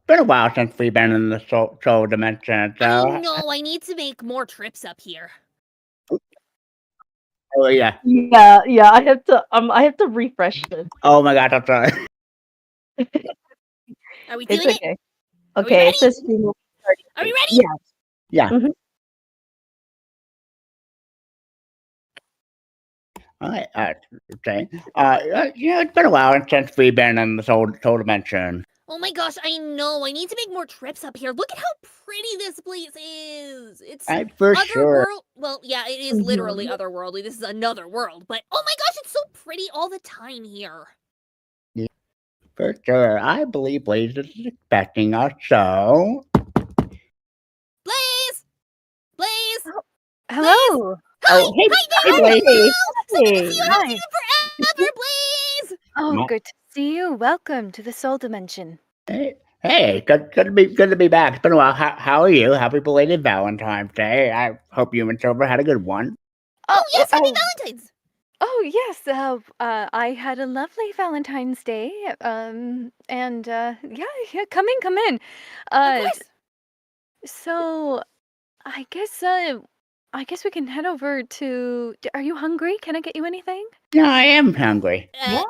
been a while since we've been in the soul dimension, I so... know, I need to make more trips up here. Oh, yeah. Yeah, I have to refresh this. Oh my god, I'm sorry. Are we It's doing it? okay. Are we Okay, ready? it says stream will be starting Are we soon. ready? Yeah. Yeah. Mhm. Alright, okay. It's been a while since we've been in the soul dimension. Oh my gosh, I know. I need to make more trips up here. Look at how pretty this place is. It's For sure. otherworld. Well, yeah, it is literally otherworldly. This is another world. But oh my gosh, it's so pretty all the time here. Yeah, for sure. I believe Blaze is expecting us, so... Blaze! Blaze! Hello. Oh, hey, Hi there! Blaze. Hello! So good to Hey. see you. I haven't seen you forever, Blaze! Oh, No. good to see you. Welcome to the Soul Dimension. Hey, good to be back. It's been a while. How are you? Happy belated Valentine's Day. I hope you and Silver had a good one. Oh, yes, happy Valentine's! Oh, yes. I had a lovely Valentine's Day. Yeah, come in. Of course. So I guess we can head over to. Are you hungry? Can I get you anything? No, I am hungry. Yeah.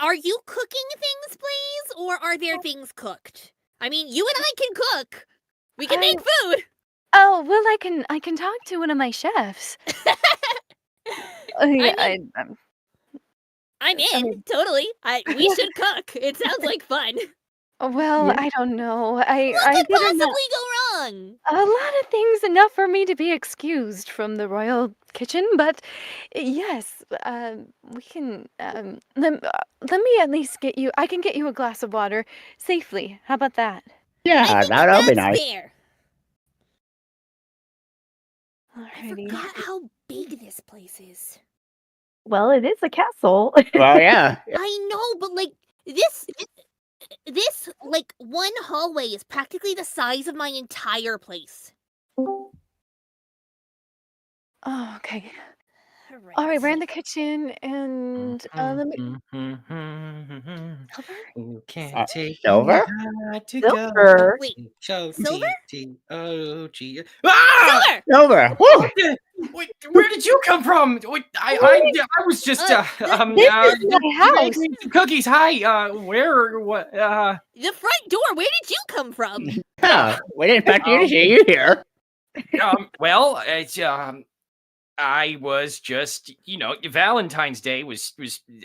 Are you cooking things, Blaze, or are there things cooked? I mean, you and I can cook. We can make food. Oh, well, I can talk to one of my chefs. I'm in, totally. We should cook. It sounds like fun. Well, Yeah. I don't know. What could possibly go wrong? A lot of things enough for me to be excused from the royal kitchen, but yes, we can. Let me at least get you. I can get you a glass of water safely. How about that? Yeah, that'll be nice. Fair. I Alrighty. forgot how big this place is. Well, it is a castle. Well, yeah. I know, but like this like one hallway is practically the size of my entire place. Oh, okay. All right, we're in the kitchen, and let me. Silver? You can't take Silver? to Silver. Wait, Show Silver? T-T-O-G. Ah! Silver! Silver! Woo! Wait, where did you come from? Wait, I was just This is my house. making some cookies. Hi, where? What? The front door. Where did you come from? Yeah, we didn't expect you to see you here. Well, it's I was just, Valentine's Day was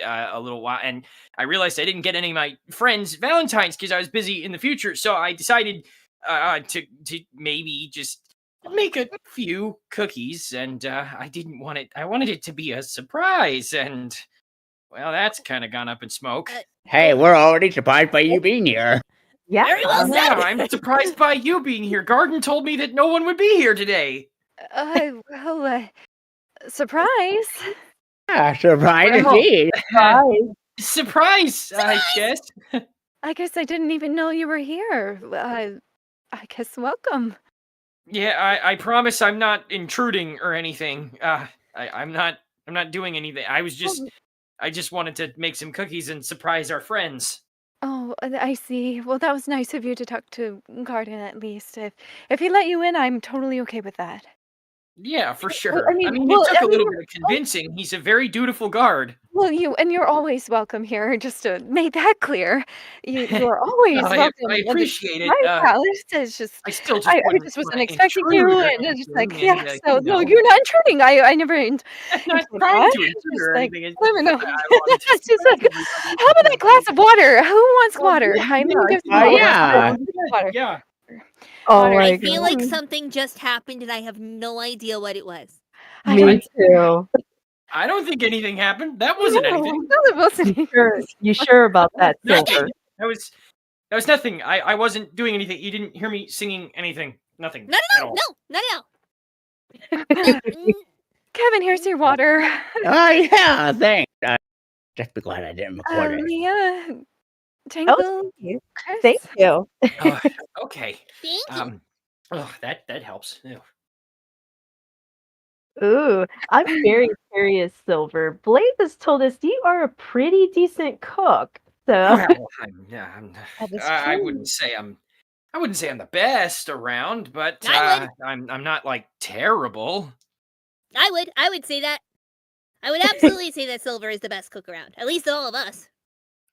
a little while, and I realized I didn't get any of my friends Valentines because I was busy in the future. So I decided to maybe just make a few cookies, and I didn't want it. I wanted it to be a surprise, and well, that's kind of gone up in smoke. Hey, we're already surprised by you being here. Yeah. Very well said. Yeah, I'm surprised by you being here. Garden told me that no one would be here today. Surprise. Yeah, surprise Well, indeed. Surprise, I guess. I guess I didn't even know you were here. I guess welcome. Yeah, I promise I'm not intruding or anything. I'm not doing anything. I just wanted to make some cookies and surprise our friends. Oh, I see. Well, that was nice of you to talk to Garden at least. If he let you in, I'm totally okay with that. Yeah, for sure. I mean, it well, took I a little mean, bit of convincing. He's a very dutiful guard. Well, you're always welcome here. Just to make that clear, you're always I welcome. I I mean, appreciate it. my house is just. I still just I wouldn't just wasn't wanna expecting intrude you, or and it's just like, anything, yeah. and, So no, you're not intruding. I never. I'm not Like, trying what? to intrude Just or like, anything. It's I don't know. I wanted to That's just surprise like, everybody. how about that glass of water? Who wants Oh, water? yeah, I mean, yeah, give some water. yeah. Water. Yeah. Oh Water. my I feel like God. something just happened and I have no idea what it was. I Me don't. too. I don't think anything happened. That wasn't anything. No, it wasn't. You sure about that, No, Silver? that was nothing. I wasn't doing anything. You didn't hear me singing anything. Nothing. No, at all. Kevin, here's your water. Oh, yeah, thanks. Just be glad I didn't record it. Leah, Tangle, Oh, Chris. thank you. Oh, okay. Thank you. That helps. Ew. Ooh, I'm very curious, Silver. Blaze has told us you are a pretty decent cook. Well, That is I true. wouldn't say I'm the best around, but I would. I'm not like terrible. I would say that. I would absolutely say that Silver is the best cook around, at least of all of us.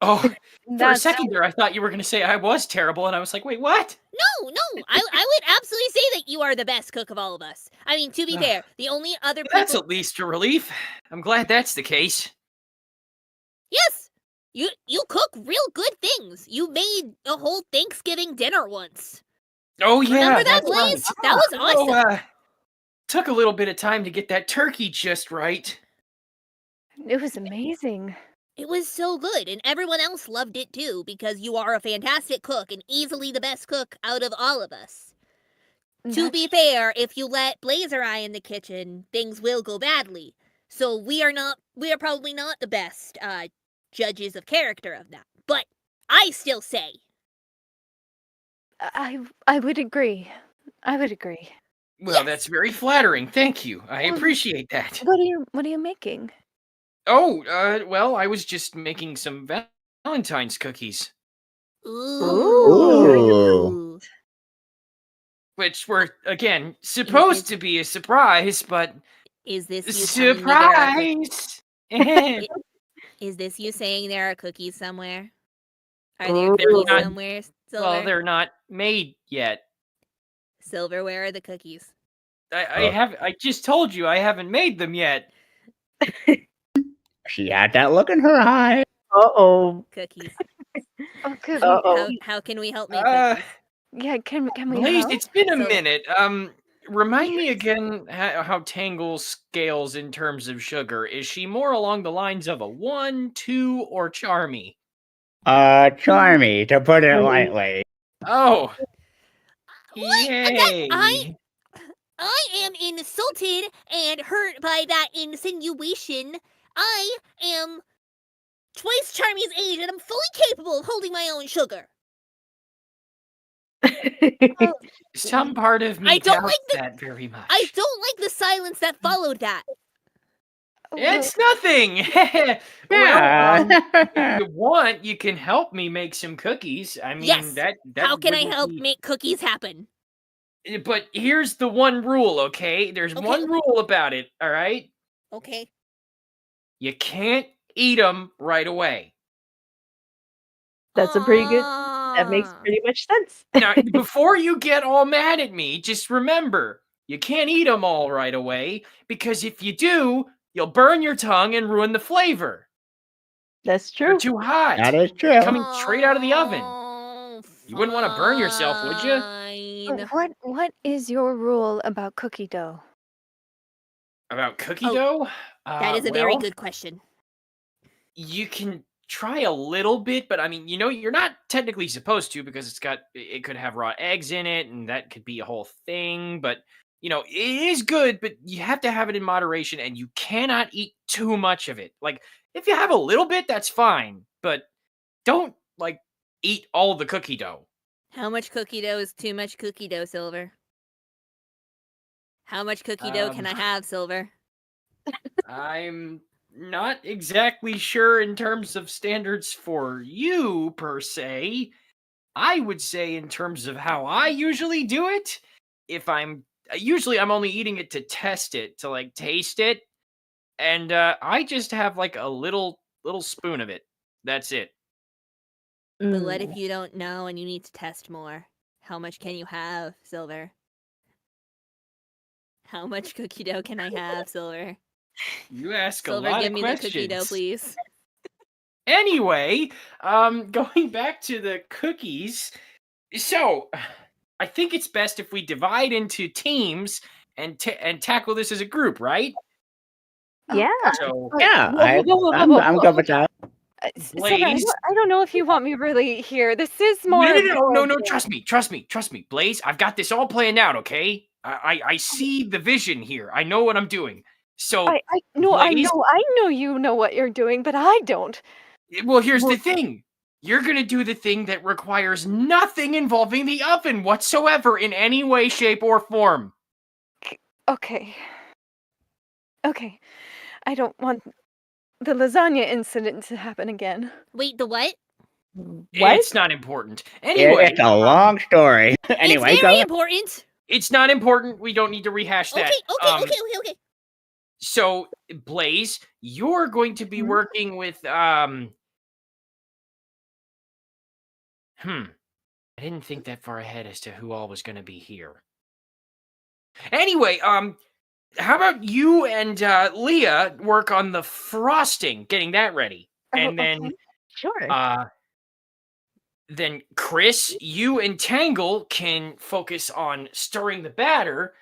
Oh, for a That's second there, I thought you were gonna say I was terrible, and I was like, wait, what? No, I would absolutely say that you are the best cook of all of us. I mean, to be fair, the only other That's people. at least a relief. I'm glad that's the case. Yes, you cook real good things. You made a whole Thanksgiving dinner once. Oh yeah, Remember that, that's Blaze? right. That was awesome. Oh, took a little bit of time to get that turkey just right. It was amazing. It was so good, and everyone else loved it too, because you are a fantastic cook and easily the best cook out of all of us. To be fair, if you let Blazer Eye in the kitchen, things will go badly. So we are probably not the best judges of character of that. But I still say. I would agree. I would agree. Well, Yes. that's very flattering. Thank you. I Well, appreciate that. What are you making? Oh, well, I was just making some Valentine's cookies, Ooh. which were again supposed to be a surprise, but Is this you telling me there are surprise. Is this you saying there are cookies somewhere? Are there They're cookies not- somewhere, Silver? Well, they're not made yet. Silver, where are the cookies? I just told you I haven't made them yet. She had that look in her eye. Uh-oh. Cookies. Oh, good. Uh-oh. How can we help make cookies? Yeah, can we Blaze, help? it's been a So- minute. Remind me again how Tangle scales in terms of sugar. Is she more along the lines of a 1, 2, or Charmy? Charmy, to put it lightly. Oh. What? Yay. I am insulted and hurt by that insinuation. I am twice Charmy's age and I'm fully capable of holding my own sugar. Some part of me I don't doubts like the- that very much. I don't like the silence that followed that. It's nothing. Well, if you want, you can help me make some cookies. I mean, Yes. that How can I wouldn't help be- make cookies happen? But here's the one rule, okay? There's Okay. one rule about it, all right? Okay. That's You can't eat them right away. a pretty good. That makes Ah. pretty much sense. Now, before you get all mad at me, just remember, you can't eat them all right away, because if you do, you'll burn your tongue and ruin the flavor. That's They're true. too hot. That is true. Coming straight out of the oven. Oh, You wouldn't wanna burn yourself, would ya? fine. What is your rule about cookie dough? About cookie Oh, dough? That is a very well, good question. You can try a little bit, but I mean, you're not technically supposed to, because it could have raw eggs in it, and that could be a whole thing. But it is good, but you have to have it in moderation, and you cannot eat too much of it. Like, if you have a little bit, that's fine, but don't eat all the cookie dough. How much cookie dough is too much cookie dough, Silver? How much cookie dough can I have, Silver? I'm not exactly sure in terms of standards for you, per se. I would say in terms of how I usually do it, usually I'm only eating it to test it, to taste it, and I just have a little spoon of it. That's it. But what if you don't know and you need to test more? How much can you have, Silver? How much cookie dough can I have, Silver? You ask Silver, a lot give of me questions. the cookie dough, please. Anyway, going back to the cookies. So, I think it's best if we divide into teams and tackle this as a group, right? Yeah. So, Yeah, Whoa, I'm good with that. Silver, Blaze. I don't know if you want me really here. This is more. No, trust me, Blaze. I've got this all planned out, okay? I see the vision here. I know what I'm doing. So, I Blaze? know you know what you're doing, but I don't. well, here's the thing. You're gonna do the thing that requires nothing involving the oven whatsoever in any way, shape, or form. Okay. I don't want the lasagna incident to happen again. Wait, the what? What? It's not important. Anyway, It's a long story. Anyway, it's go very ahead. important. it's not important. We don't need to rehash that. Okay. So, Blaze, you're going to be Mhm. working with I didn't think that far ahead as to who all was going to be here. Anyway, how about you and Leah work on the frosting, getting that ready, and okay. Sure. then Chris, you and Tangle can focus on stirring the batter,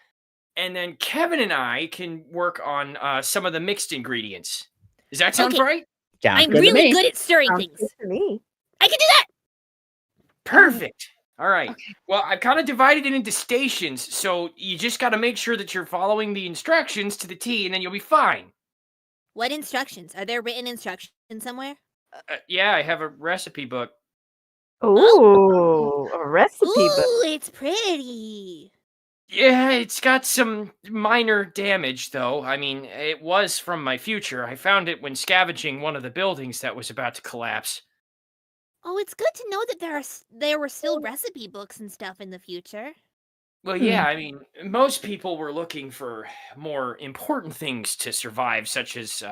and then Kevin and I can work on some of the mixed ingredients. Does that sound Okay. right? Sounds I'm good to really me. good at stirring Sounds things. good to me. I can do that. Perfect. All right. Well, I've kind of divided it into stations, so you just got to make sure that you're following the instructions to the T, and then you'll be fine. What instructions? Are there written instructions somewhere? Yeah, I have a recipe book. Ooh, a recipe book. Ooh, it's pretty. Yeah, it's got some minor damage, though. I mean, it was from my future. I found it when scavenging one of the buildings that was about to collapse. Oh, it's good to know that there were still recipe books and stuff in the future. Well, yeah, I mean, most people were looking for more important things to survive, such as,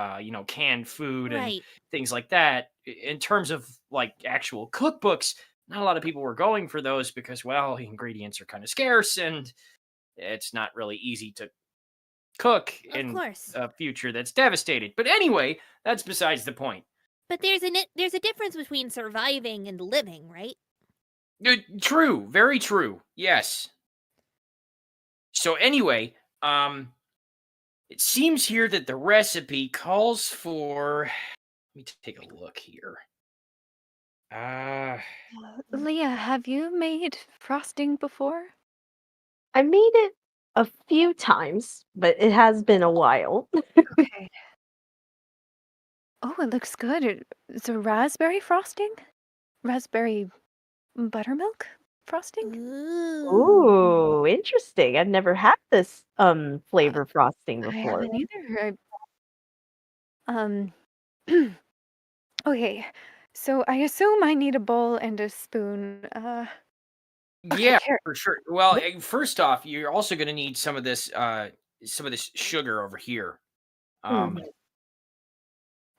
canned food and Right. things like that. In terms of, like, actual cookbooks, not a lot of people were going for those because, well, ingredients are kind of scarce and it's not really easy to cook Of in course. a future that's devastated. But anyway, that's besides the point. But there's a difference between surviving and living, right? True, very true. Yes. So anyway, it seems here that the recipe calls for. Let me take a look here. Leah, have you made frosting before? I made it a few times, but it has been a while. Okay. Oh, it looks good. It's a raspberry frosting? Raspberry buttermilk frosting? Ooh. Ooh, interesting. I've never had this flavor frosting I before. haven't either. Okay, so I assume I need a bowl and a spoon. Okay, Yeah, here. for sure. Well, first off, you're also going to need some of this sugar over here. Hmm.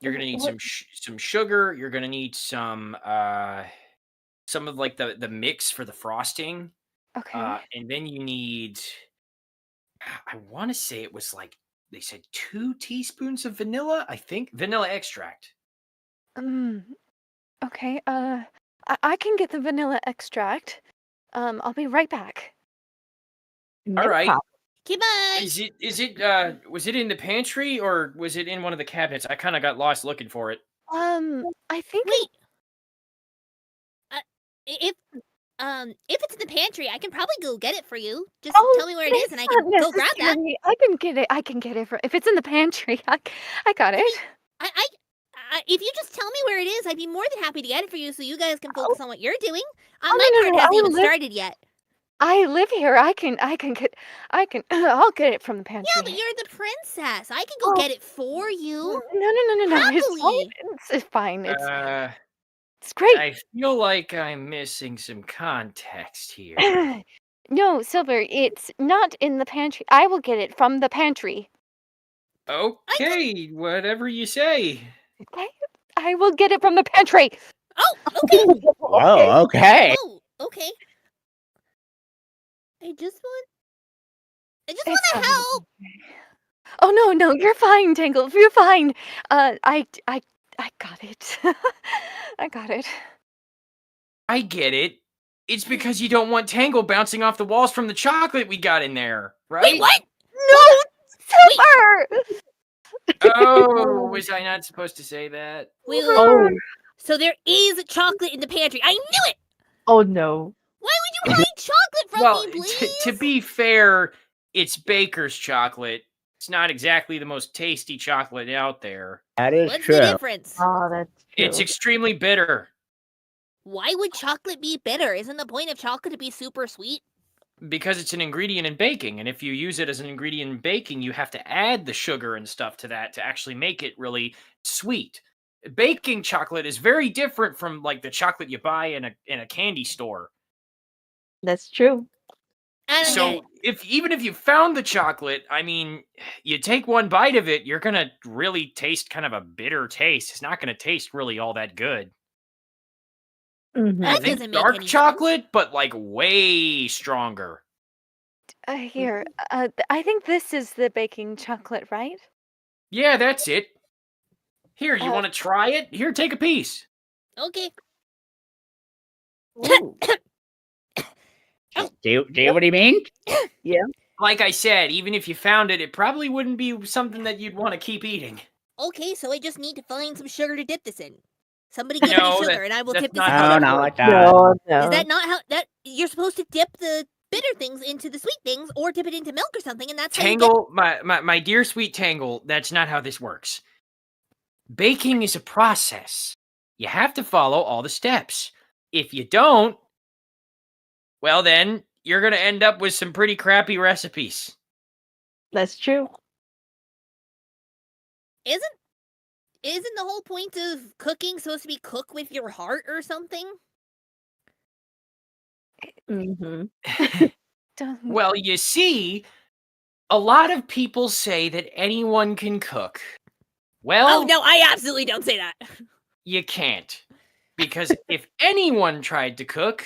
You're going to need What? some sugar. You're going to need some of like the mix for the frosting. Okay. And then you need, I want to say it was like they said 2 teaspoons of vanilla. I think vanilla extract. Okay. I can get the vanilla extract. I'll be right back. All No right. problem. Goodbye. Was it in the pantry or was it in one of the cabinets? I kind of got lost looking for it. I think Wait. If it's in the pantry, I can probably go get it for you. Just tell me where it is, and I it's can not go grab that. necessary. I can get it if it's in the pantry. I got it. If you just tell me where it is, I'd be more than happy to get it for you, so you guys can focus on what you're doing. Oh, My no, part no, hasn't I even live- started yet. I live here. I'll get it from the pantry. Yeah, but you're the princess. I can go Oh. get it for you. No. It's fine. Happily. It's fine. It's great. I feel like I'm missing some context here. No, Silver, it's not in the pantry. I will get it from the pantry. Okay, whatever you say. Okay? I will get it from the pantry. Oh, okay. Whoa, okay. Oh, okay. I just want It's to fine. help. Oh no, you're fine, Tangled. You're fine. I got it. I got it. I get it. It's because you don't want Tangle bouncing off the walls from the chocolate we got in there, right? Wait, what? No, Silver! Oh, was I not supposed to say that? Wait, Oh, so there is chocolate in the pantry. I knew it. oh no. Why would you hide chocolate from Well, me, please? to be fair, it's baker's chocolate. It's not exactly the most tasty chocolate out there. That is What's true. the difference? Oh, that's true. It's extremely bitter Why would chocolate be bitter? Isn't the point of chocolate to be super sweet? because it's an ingredient in baking. And if you use it as an ingredient in baking, you have to add the sugar and stuff to that to actually make it really sweet. baking chocolate is very different from like the chocolate you buy in a candy store. That's true. I don't get it. So even if you found the chocolate, I mean, you take one bite of it, you're gonna really taste kind of a bitter taste. It's not gonna taste really all that good. Mhm. That Think doesn't make dark any sense. chocolate, but like way stronger. Here, I think this is the baking chocolate, right? Yeah, that's it. Here, you Uh, want to try it? Here, take a piece. Okay. Ooh. Do you what do you mean? Like I said, even if you found it, it probably wouldn't be something that you'd want to keep eating. Okay, so I just need to find some sugar to dip this in. Somebody give No, me sugar, and I will that's tip this not in. how No, that not works. like that. No, no. Is that not how that you're supposed to dip the bitter things into the sweet things, or dip it into milk or something, and that's how you get. Tangle, my dear sweet Tangle, that's not how this works. Baking is a process. You have to follow all the steps. If you don't, well then, you're going to end up with some pretty recipes. That's true. Isn't the whole point of cooking supposed to be cook with your heart or something? Mhm. don't- Well, you see, a lot of people say that anyone can cook. Well, Oh no, I absolutely don't say that. you can't. Because if anyone tried to cook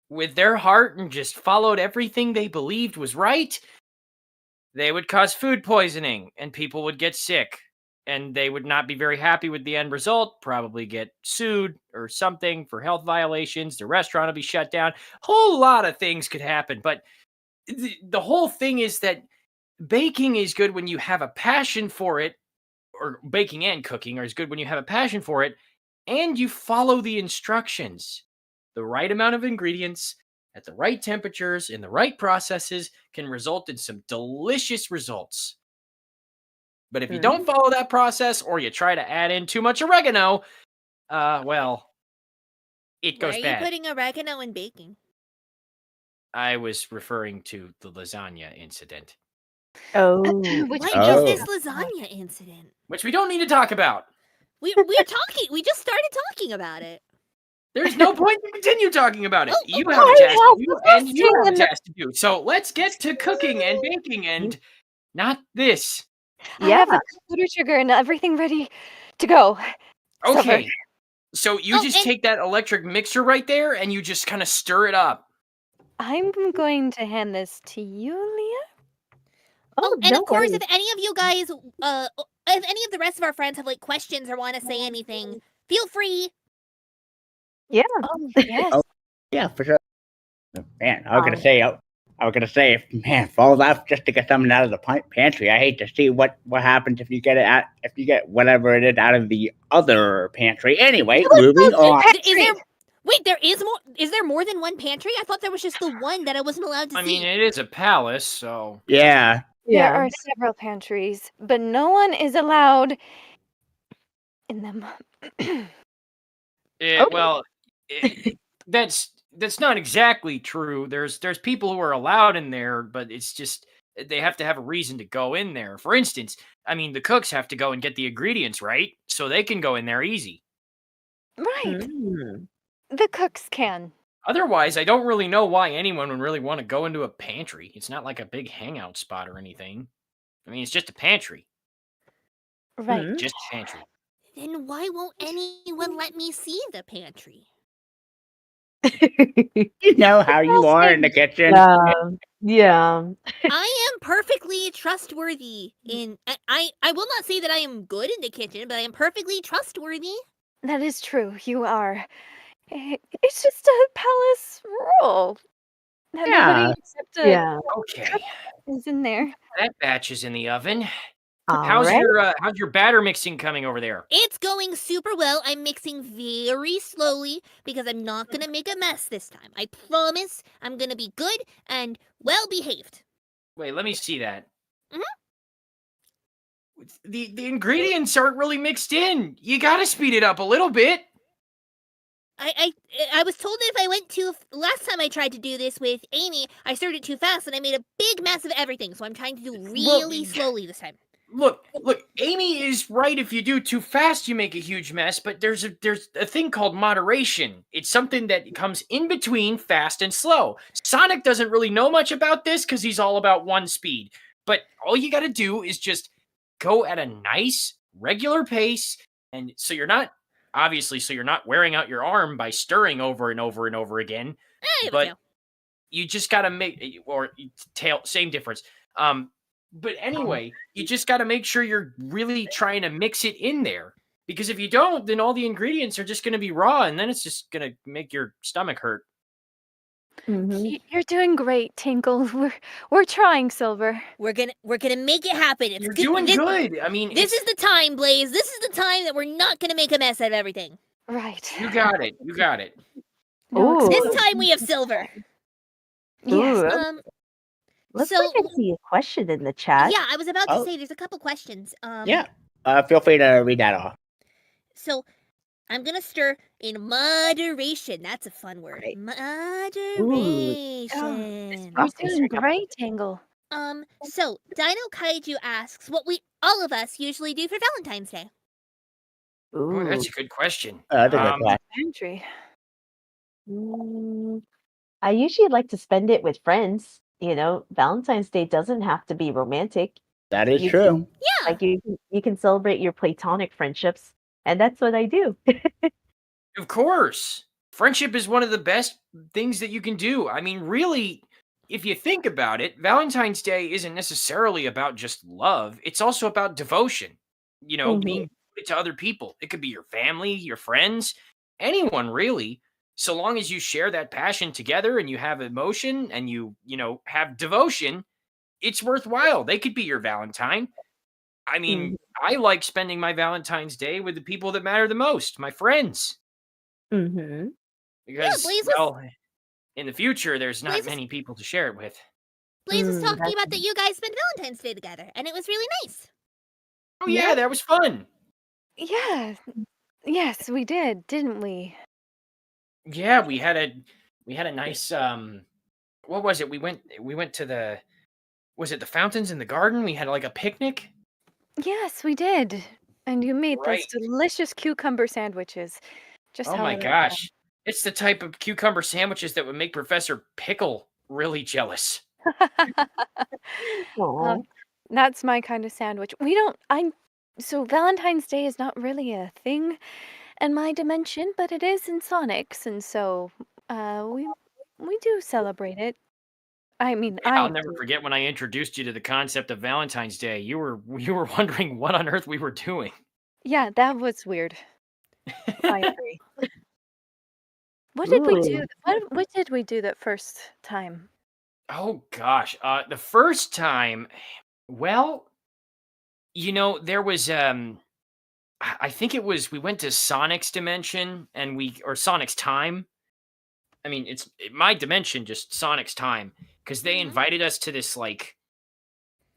with their heart and just followed everything they believed was right, they would cause food poisoning and people would get sick. And they would not be very happy with the end result, probably get sued or something for health violations. The restaurant will be shut down. Whole lot of things could happen. But the whole thing is that baking is good when you have a passion for it, or baking and cooking are as good when you have a passion for it, and you follow the instructions. The right amount of ingredients at the right temperatures in the right processes can result in some delicious results. But if you don't follow that process, or you try to add in too much oregano, well, it Why goes are you bad. putting oregano in baking? I was referring to the lasagna incident, Oh. Which What we is Oh. this lasagna incident? which we don't need to talk about. We're talking. We just started talking about it. There's no point to continue talking about it. Oh, You oh, have a I task to have do, the and you have a question. task to do. So let's get to cooking and baking, and not this. I have Yeah. the powdered sugar and everything ready to go. Supper. Okay. So you Oh, just and- take that electric mixer right there, and you just kind of stir it up. I'm going to hand this to you, Leah. Oh, and no of course, worries. if any of you guys, if any of the rest of our friends have like questions or want to say anything, feel free. Yeah. Oh, yes. Oh. Yeah, for sure. Man, I was gonna Um, say, if man falls off just to get something out of the pantry. I hate to see what happens if you get whatever it is out of the other pantry. Anyway, moving on. Is there? Wait, there is more. Is there more than one pantry? I thought there was just the one that I wasn't allowed to I see. mean, it is a palace, so Yeah, There Yeah. are several pantries, but no one is allowed in them. well, that's not exactly true. There's people who are allowed in there, but it's just they have to have a reason to go in there. For instance, I mean, the cooks have to go and get the ingredients right, so they can go in there easy. Right. Mm. The cooks can. Otherwise, I don't really know why anyone would really want to go into a pantry. It's not like a big hangout spot or anything. I mean, it's just a pantry. Right. Mm. Just a pantry. Then why won't anyone let me see the pantry? you know how you are in the kitchen. Yeah. I am perfectly trustworthy in. I will not say that I am good in the kitchen, but I am perfectly trustworthy. That is true. You are. It's just a palace rule. That Yeah. nobody except a Yeah. Okay, is in there. that batch is in the oven. All How's right. your batter mixing coming over there? It's going super well. I'm mixing very slowly because I'm not gonna make a mess this time. I promise I'm gonna be good and well behaved. Wait, let me see that. Mhm. The ingredients aren't really mixed in. You gotta speed it up a little bit. I was told that if I went too last time I tried to do this with Amy, I stirred it too fast and I made a big mess of everything. So I'm trying to do really slowly this time. Look, Amy is right. If you do too fast, you make a huge mess. But there's a thing called moderation. It's something that comes in between fast and slow. Sonic doesn't really know much about this because he's all about one speed. But all you got to do is just go at a nice, regular pace, and so you're not wearing out your arm by stirring over and over and over again. Hey, But you just got to same difference. But anyway, you just got to make sure you're really trying to mix it in there. Because if you don't, then all the ingredients are just going to be raw, and then it's just going to make your stomach hurt. You're doing great, Tinkle. We're trying, Silver. we're gonna make it happen. It's You're good- doing this, good. I mean, This is the time, Blaze. This is the time that we're not gonna make a mess out of everything. Right. you got it. You got it. No, Ooh. This time we have Silver. Yes. Ooh, looks so- like I see a question in the chat. Yeah, I was about to Oh. say there's a couple questions. Yeah. Feel free to read that off. So I'm gonna stir in moderation. That's a fun word. Great. Moderation. You're doing great, Tingle. So Dino Kaiju asks what all of us usually do for Valentine's Day. Oh, that's Ooh. a good question. That's a good question. Pantry. I usually like to spend it with friends. You know, Valentine's Day doesn't have to be romantic. That is You true. Yeah. Like you can celebrate your platonic friendships, and that's what I do. Of course. Friendship is one of the best things that you can do. I mean, really, if you think about it, Valentine's Day isn't necessarily about just love. It's also about devotion. You know, Mhm. being devoted to other people. It could be your family, your friends, anyone really. So long as you share that passion together and you have emotion and you have devotion, it's worthwhile. They could be your Valentine. I mean, I like spending my Valentine's Day with the people that matter the most, my friends. Mm-hmm. Because, Blaze was- well, in the future, there's not Blaze was- many people to share it with. Blaze was talking that's- about that you guys spent Valentine's Day together, and it was really nice. Oh, yeah, that was fun. Yeah. Yes, we did, didn't we? Yeah, we had a nice what was it? We went to was it the fountains in the garden? We had like a picnic. Yes, we did. And you made Right. those delicious cucumber sandwiches. Just Oh how my I like them. gosh. It's the type of cucumber sandwiches that would make Professor Pickle really jealous. Aw. That's my kind of sandwich. So Valentine's Day is not really a thing in my dimension, but it is in Sonic's, and so we do celebrate it. I mean, I'll never forget when I introduced you to the concept of Valentine's Day. You were wondering what on earth we were doing. Yeah, that was weird. I agree. What did we do? Ooh. What did we do that first time? Oh gosh, the first time, well, there was I think it was we went to Sonic's dimension or Sonic's time. I mean, it's my dimension, just Sonic's time, because they invited us to this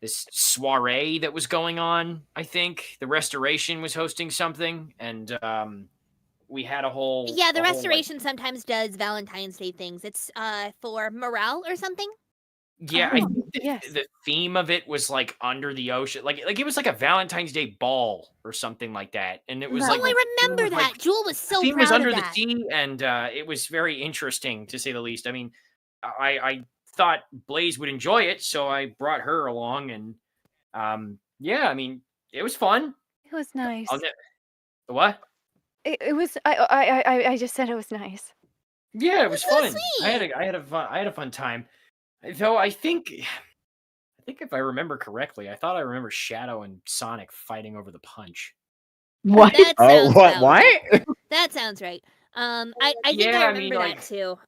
this soiree that was going on. I think the Restoration was hosting something, and we had a whole Yeah, the a whole, Restoration sometimes does Valentine's Day things. It's for morale or something. Yeah, I Oh, think yes. the theme of it was like under the ocean, like it was like a Valentine's Day ball or something like that, and it was Right. like Oh, I remember was, like, that. Jewel was the so theme proud was under of the that. sea, and it was very interesting to say the least. I mean, I thought Blaze would enjoy it, so I brought her along, and yeah, I mean, it was fun. It was nice. What? It was. I just said it was nice. Yeah, it was so fun. sweet. I had a fun time. Though I think if I remember correctly, I thought I remember Shadow and Sonic fighting over the punch. What? That Oh, sounds what? about What? right. That sounds right. I think Yeah, I I mean, remember that like- too.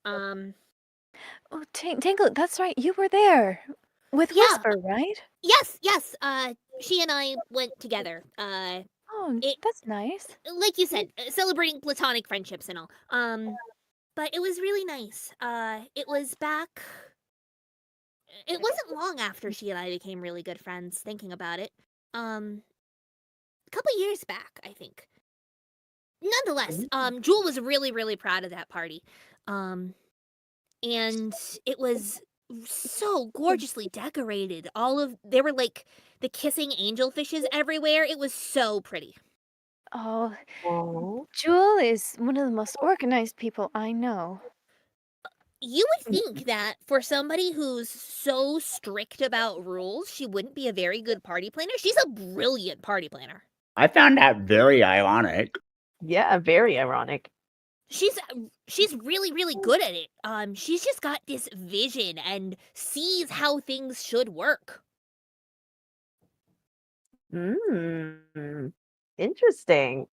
Oh, Tangle, that's right. You were there with Yeah. Whisper, right? Yes. She and I went together. Oh, It- that's nice. Like you said, celebrating platonic friendships and all. But it was really nice. It was back. It wasn't long after she and I became really good friends. Thinking about it, a couple years back, I think. Nonetheless, Jewel was really, really proud of that party. And it was so gorgeously decorated. There were like the kissing angelfishes everywhere. It was so pretty. Oh, Oh. Jewel is one of the most organized people I know. You would think that for somebody who's so strict about rules, she wouldn't be a very good party planner. She's a brilliant party planner. I found that very ironic. Yeah, very ironic. She's really, really good at it. She's just got this vision and sees how things should work. Interesting.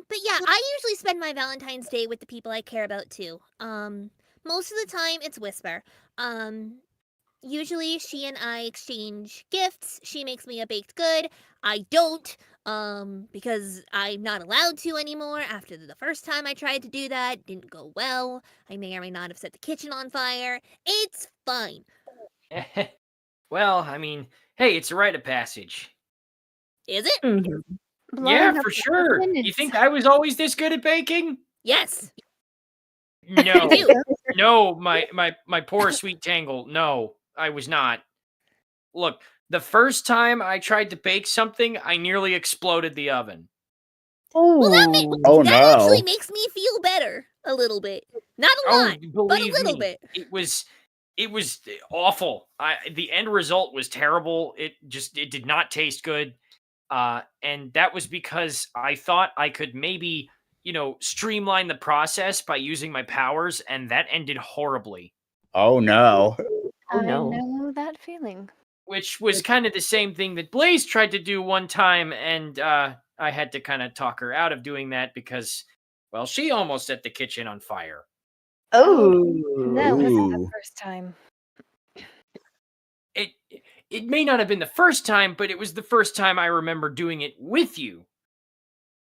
But yeah, I usually spend my Valentine's Day with the people I care about too. Most of the time it's Whisper. Usually she and I exchange gifts. She makes me a baked good. I don't, because I'm not allowed to anymore. After the first time I tried to do that, didn't go well. I may or may not have set the kitchen on fire. It's fine. Well, I mean, hey, it's a rite of passage. Is it? Mhm. Blowing Yeah, up for the sure. oven You is- think I was always this good at baking? Yes. No, do. no, my poor sweet Tangle. No, I was not. Look, the first time I tried to bake something, I nearly exploded the oven. Well, Oh that actually no. makes me feel better a little bit. Not a Oh, lot, but a believe little me, bit. it was awful. The end result was terrible. It did not taste good. And that was because I thought I could maybe, streamline the process by using my powers, and that ended horribly. Oh no. Oh I no. know that feeling. Which was kind of the same thing that Blaze tried to do one time, and I had to kind of talk her out of doing that because, well, she almost set the kitchen on fire. Oh. That wasn't the Ooh. first time. It may not have been the first time, but it was the first time I remember doing it with you.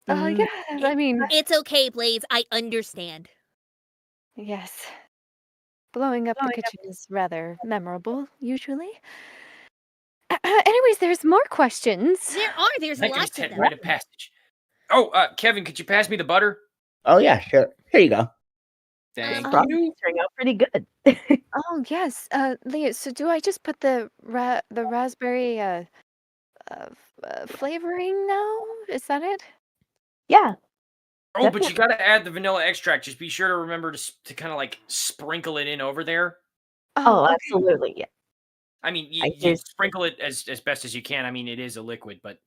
Oh, Mm. yeah, I mean, It's okay, Blaze. I understand. yes. Blowing up the kitchen is rather memorable, usually. Anyways, there's more questions. There's I just lots of had them. rite of passage. Oh, Kevin, could you pass me the butter? Oh yeah, sure. Here you go. Thank Probably you. turning out pretty good. Oh, yes. Leah, so do I just put the raspberry flavoring now? Is that it? Yeah. Oh, but you Definitely. got to add the vanilla extract. Just be sure to remember to kind of like sprinkle it in over there. Oh, okay. absolutely. Yeah. I mean, I you just- sprinkle it as best as you can. I mean, it is a liquid, but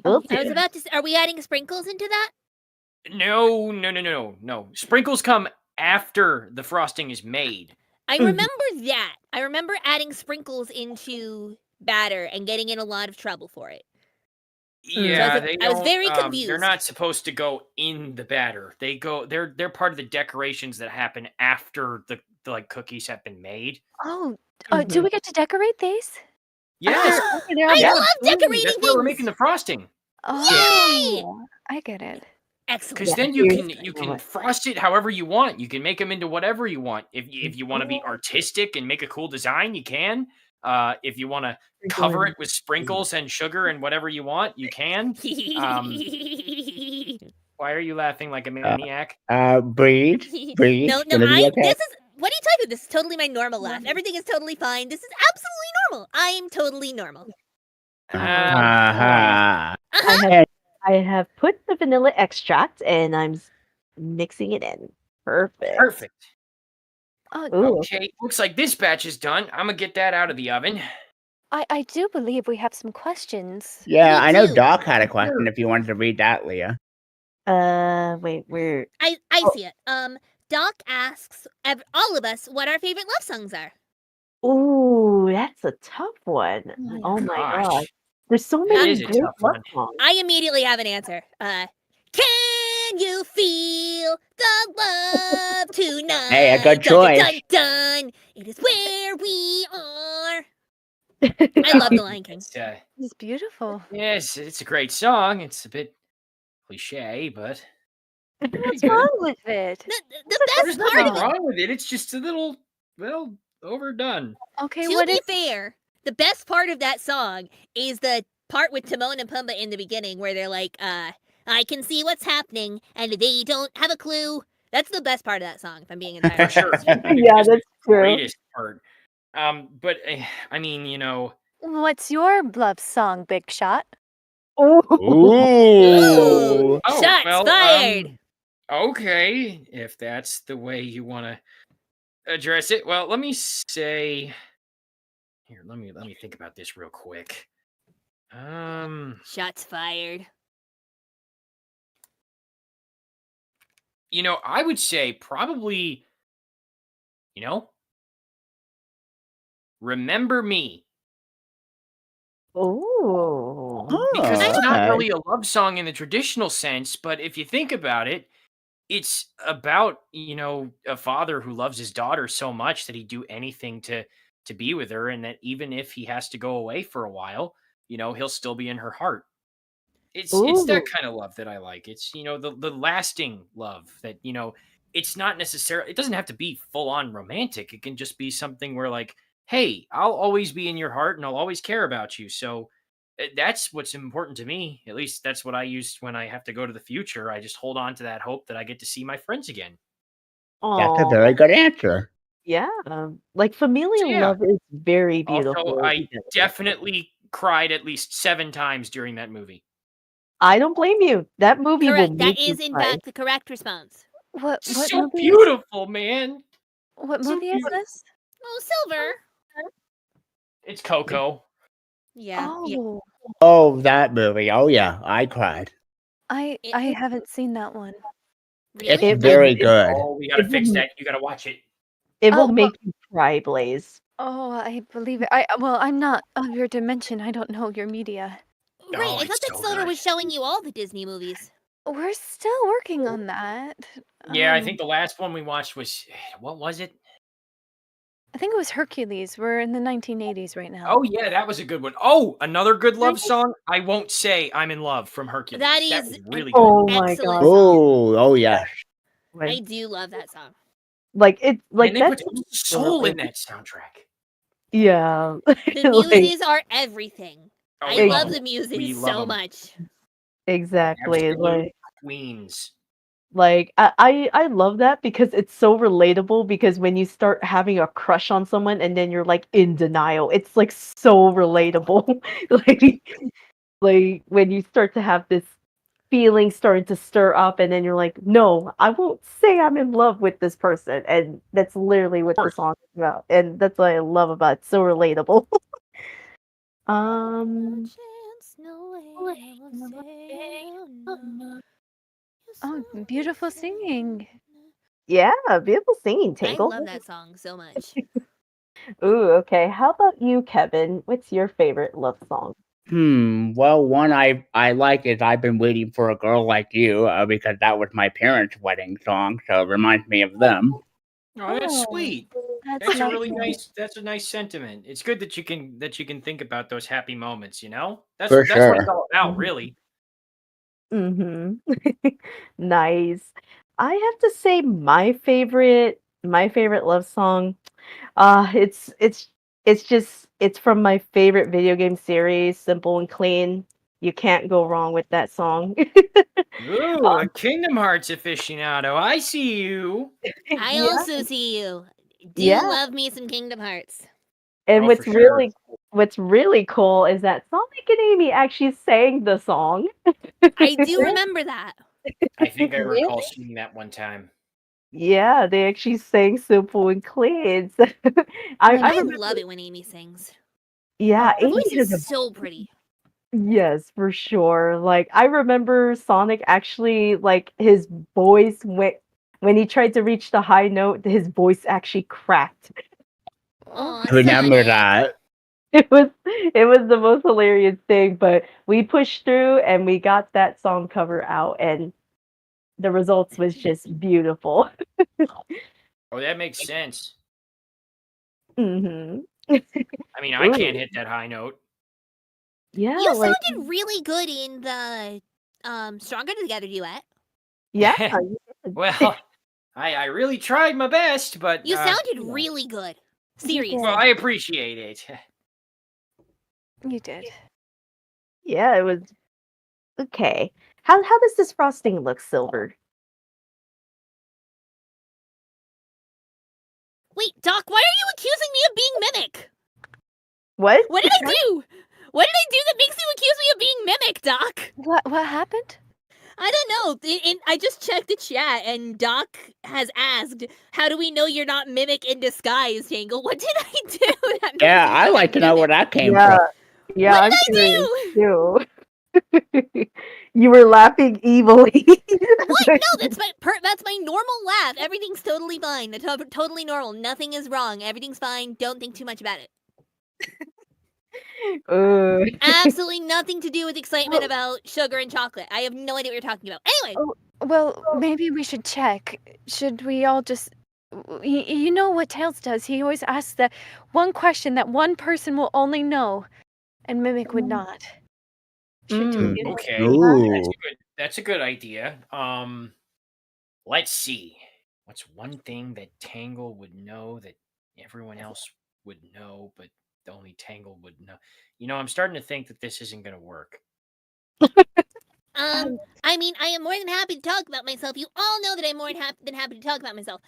Will I was do. about to say, are we adding sprinkles into that? no. Sprinkles come after the frosting is made. I Mhm. remember that. I remember adding sprinkles into batter and getting in a lot of trouble for it. Yeah, I was very They're confused. not supposed to go in the batter. They're part of the decorations that happen after the like cookies have been made. Oh, do we get to decorate these? Yes, I yeah, love absolutely. decorating That's where we're things. making the frosting. Oh, I get it. Excellent. Because Yeah, then you here's- can frost it however you want. You can make them into whatever you want. If you want to be artistic and make a cool design, you can. If you want to cover it with sprinkles and sugar and whatever you want, you can. Why are you laughing like a maniac? Breathe. Breathe. No, Gonna be okay. this is, what are you talking about? This is totally my normal laugh. Everything is totally fine. This is absolutely normal. I'm totally normal. Uh-huh. I have put the vanilla extract and I'm mixing it in. Perfect. Perfect. Ooh. Okay, looks like this batch is done. I'm gonna get that out of the oven. I do believe we have some questions. Yeah, Me I know too. Doc had a question if you wanted to read that, Leah. Wait, where? I Oh. see it. Doc asks all of us what our favorite love songs are. Ooh, that's a tough one. my Oh my gosh. gosh. There's so That many is a great tough love one. songs. I immediately have an answer. Can you feel the love tonight? Hey, a good Dun, choice. dun, dun. It is where we are. I love The Lion King. It's beautiful. Yes, it's a great song. It's a bit cliche, but What's good. wrong with it? The there's best part nothing of it, wrong with it. It's just a little, well, overdone. Okay, to what be is fair, the best part of that song is the part with Timon and Pumbaa in the beginning where they're like, I can see what's happening and they don't have a clue. That's the best part of that song, if I'm being For entirely sure. honest. I think Yeah, it's the that's true. greatest part. But I mean, What's your love song, Big Shot? Oh, Ooh, oh shots well, fired. okay, if that's the way you want to address it. Well, let me say here. Let me think about this real quick. Shots fired. I would say probably, Remember Me. oh, Because Oh, it's not okay. really a love song in the traditional sense, but if you think about it, it's about, a father who loves his daughter so much that he'd do anything to be with her, and that even if he has to go away for a while, he'll still be in her heart. It's that ooh. kind of love that I like. It's, the lasting love that, it's not necessarily, it doesn't have to be full on romantic. It can just be something where like, hey, I'll always be in your heart and I'll always care about you. So that's what's important to me. At least that's what I use when I have to go to the future. I just hold on to that hope that I get to see my friends again. That's a Oh, very good answer. yeah. Like So familial yeah. love is very Also, beautiful. I definitely cried at least 7 times during that movie. I don't blame you. That movie will Correct. That make you is, in cry. fact, the correct response. What So movie is beautiful, man. what So movie is beautiful. this? Oh, Silver. It's Coco. Yeah. Oh, Oh, that movie. Oh yeah, I cried. I It- haven't seen that one. It's Really? It will. very It, good. Oh, we gotta it will. fix that. You gotta watch it. It will Oh, well, make you cry, Blaze. I believe it. I'm not of your dimension. I don't know your media. Right. Oh, I it's thought that so Silver good. was showing you all the Disney movies. We're still working on that. Yeah, I think the last one we watched was what was it? I think it was Hercules. We're in the 1980s right now. Oh yeah, that was a good one. Oh, another good love song. I Won't Say I'm in Love from Hercules. That That is was an really good. Oh my excellent god. song. Oh yes. I Like, do love that song. it's And like they that's put soul in that soundtrack. yeah. The Like, muses are everything. Oh, I we love love them. the muses We love so them. much. exactly. Absolute queens. Like I love that because it's so relatable because when you start having a crush on someone and then you're like in denial, it's like so relatable. like like when you start to have this feeling starting to stir up and then you're like, "No, I won't say I'm in love with this person." And that's literally Of what the course. song is about. And that's what I love about it. It's so relatable. No um chance, no way, I won't say no, no. Oh, beautiful singing. yeah, beautiful singing, I Tangle. love that song so much. Ooh, okay. How about you, Kevin? What's your favorite love song? Well, one I like is "I've Been Waiting for a Girl Like You" because that was my parents' wedding song, so it reminds me of them. Oh, that's Oh, sweet. That's That's a lovely. really nice. That's a nice sentiment. It's good that you can think about those happy moments. That's For that's what it's sure. all about, really. mhm. Nice. I have to say my favorite love song. It's from my favorite video game series, Simple and Clean. You can't go wrong with that song. Ooh, a Kingdom Hearts aficionado. I see you. I Yeah, also see you. Do yeah. love me some Kingdom Hearts. And Oh, for sure. what's really cool is that Sonic and Amy actually sang the song. I do remember that. I think I Yeah. recall seeing that one time. Yeah, they actually sang Simple and Clean. I I remember, love it when Amy sings. yeah, Her Amy voice has a is so pretty. yes, for sure. Like I remember Sonic actually like his voice went when he tried to reach the high note, his voice actually cracked. Aw, I remember Sonic. that. It was the most hilarious thing, but we pushed through and we got that song cover out and the results was just beautiful. Oh, that makes sense. Mhm. I mean, I can't Ooh, hit that high note. yeah, You like sounded really good in the Stronger Together duet. yeah, you did. Well, I really tried my best, but You sounded you know. really good. You Seriously. Well, did. I appreciate it. You did. Yeah, it was okay. How does this frosting look, Silver? Wait, Doc, why are you accusing me of being Mimic? What? What did I do? What did I do that makes you accuse me of being Mimic, Doc? What happened? I don't know. I just checked the chat, and Doc has asked, "How do we know you're not Mimic in disguise, Tangle? What did I do?" That Yeah, makes you I'd think like I'm to know where Mimic? that came Yeah, from. yeah, What I'm did I curious do? too. You were laughing evilly. What? No, that's my normal laugh. Everything's totally fine. Totally normal. Nothing is wrong. Everything's fine. Don't think too much about it. Absolutely nothing to do with excitement about sugar and chocolate. I have no idea what you're talking about. Anyway, Well, maybe we should check. Should we all just. You know what Tails does? He always asks that one question that one person will only know, and Mimic would not. Should Mm. we do Okay, Ooh. that's a good idea. Let's see. What's one thing that Tangle would know that everyone else would know, but only Tangle would know? You know, I'm starting to think that this isn't going to work. I mean, I am more than happy to talk about myself. You all know that I'm more than happy to talk about myself.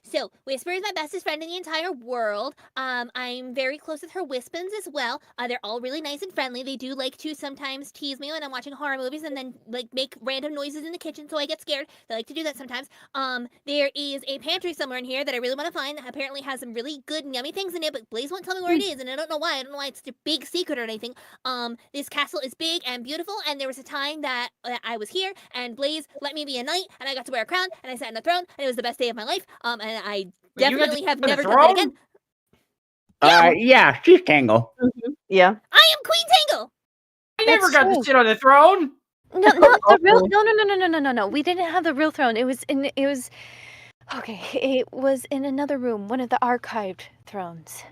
So Whisper is my bestest friend in the entire world. I'm very close with her Wispins as well. They're all really nice and friendly. They do like to sometimes tease me when I'm watching horror movies and then like make random noises in the kitchen so I get scared. They like to do that sometimes. There is a pantry somewhere in here that I really want to find that apparently has some really good and yummy things in it, but Blaze won't tell me where it is, and I don't know why. I don't know why it's a big secret or anything. This castle is big and beautiful, and there was a time that I was here, and Blaze let me be a knight, and I got to wear a crown, and I sat on a throne, and it was the best day of my life. And I Wait, you got to definitely have sit on a never done that throne? again. Yeah, she's Tangle. Yeah. I am Queen Tangle. I That's never got to true. sit on the throne. No, not the real. Uh-oh. No. We didn't have the real throne. It was okay. It was in another room, one of the archived thrones.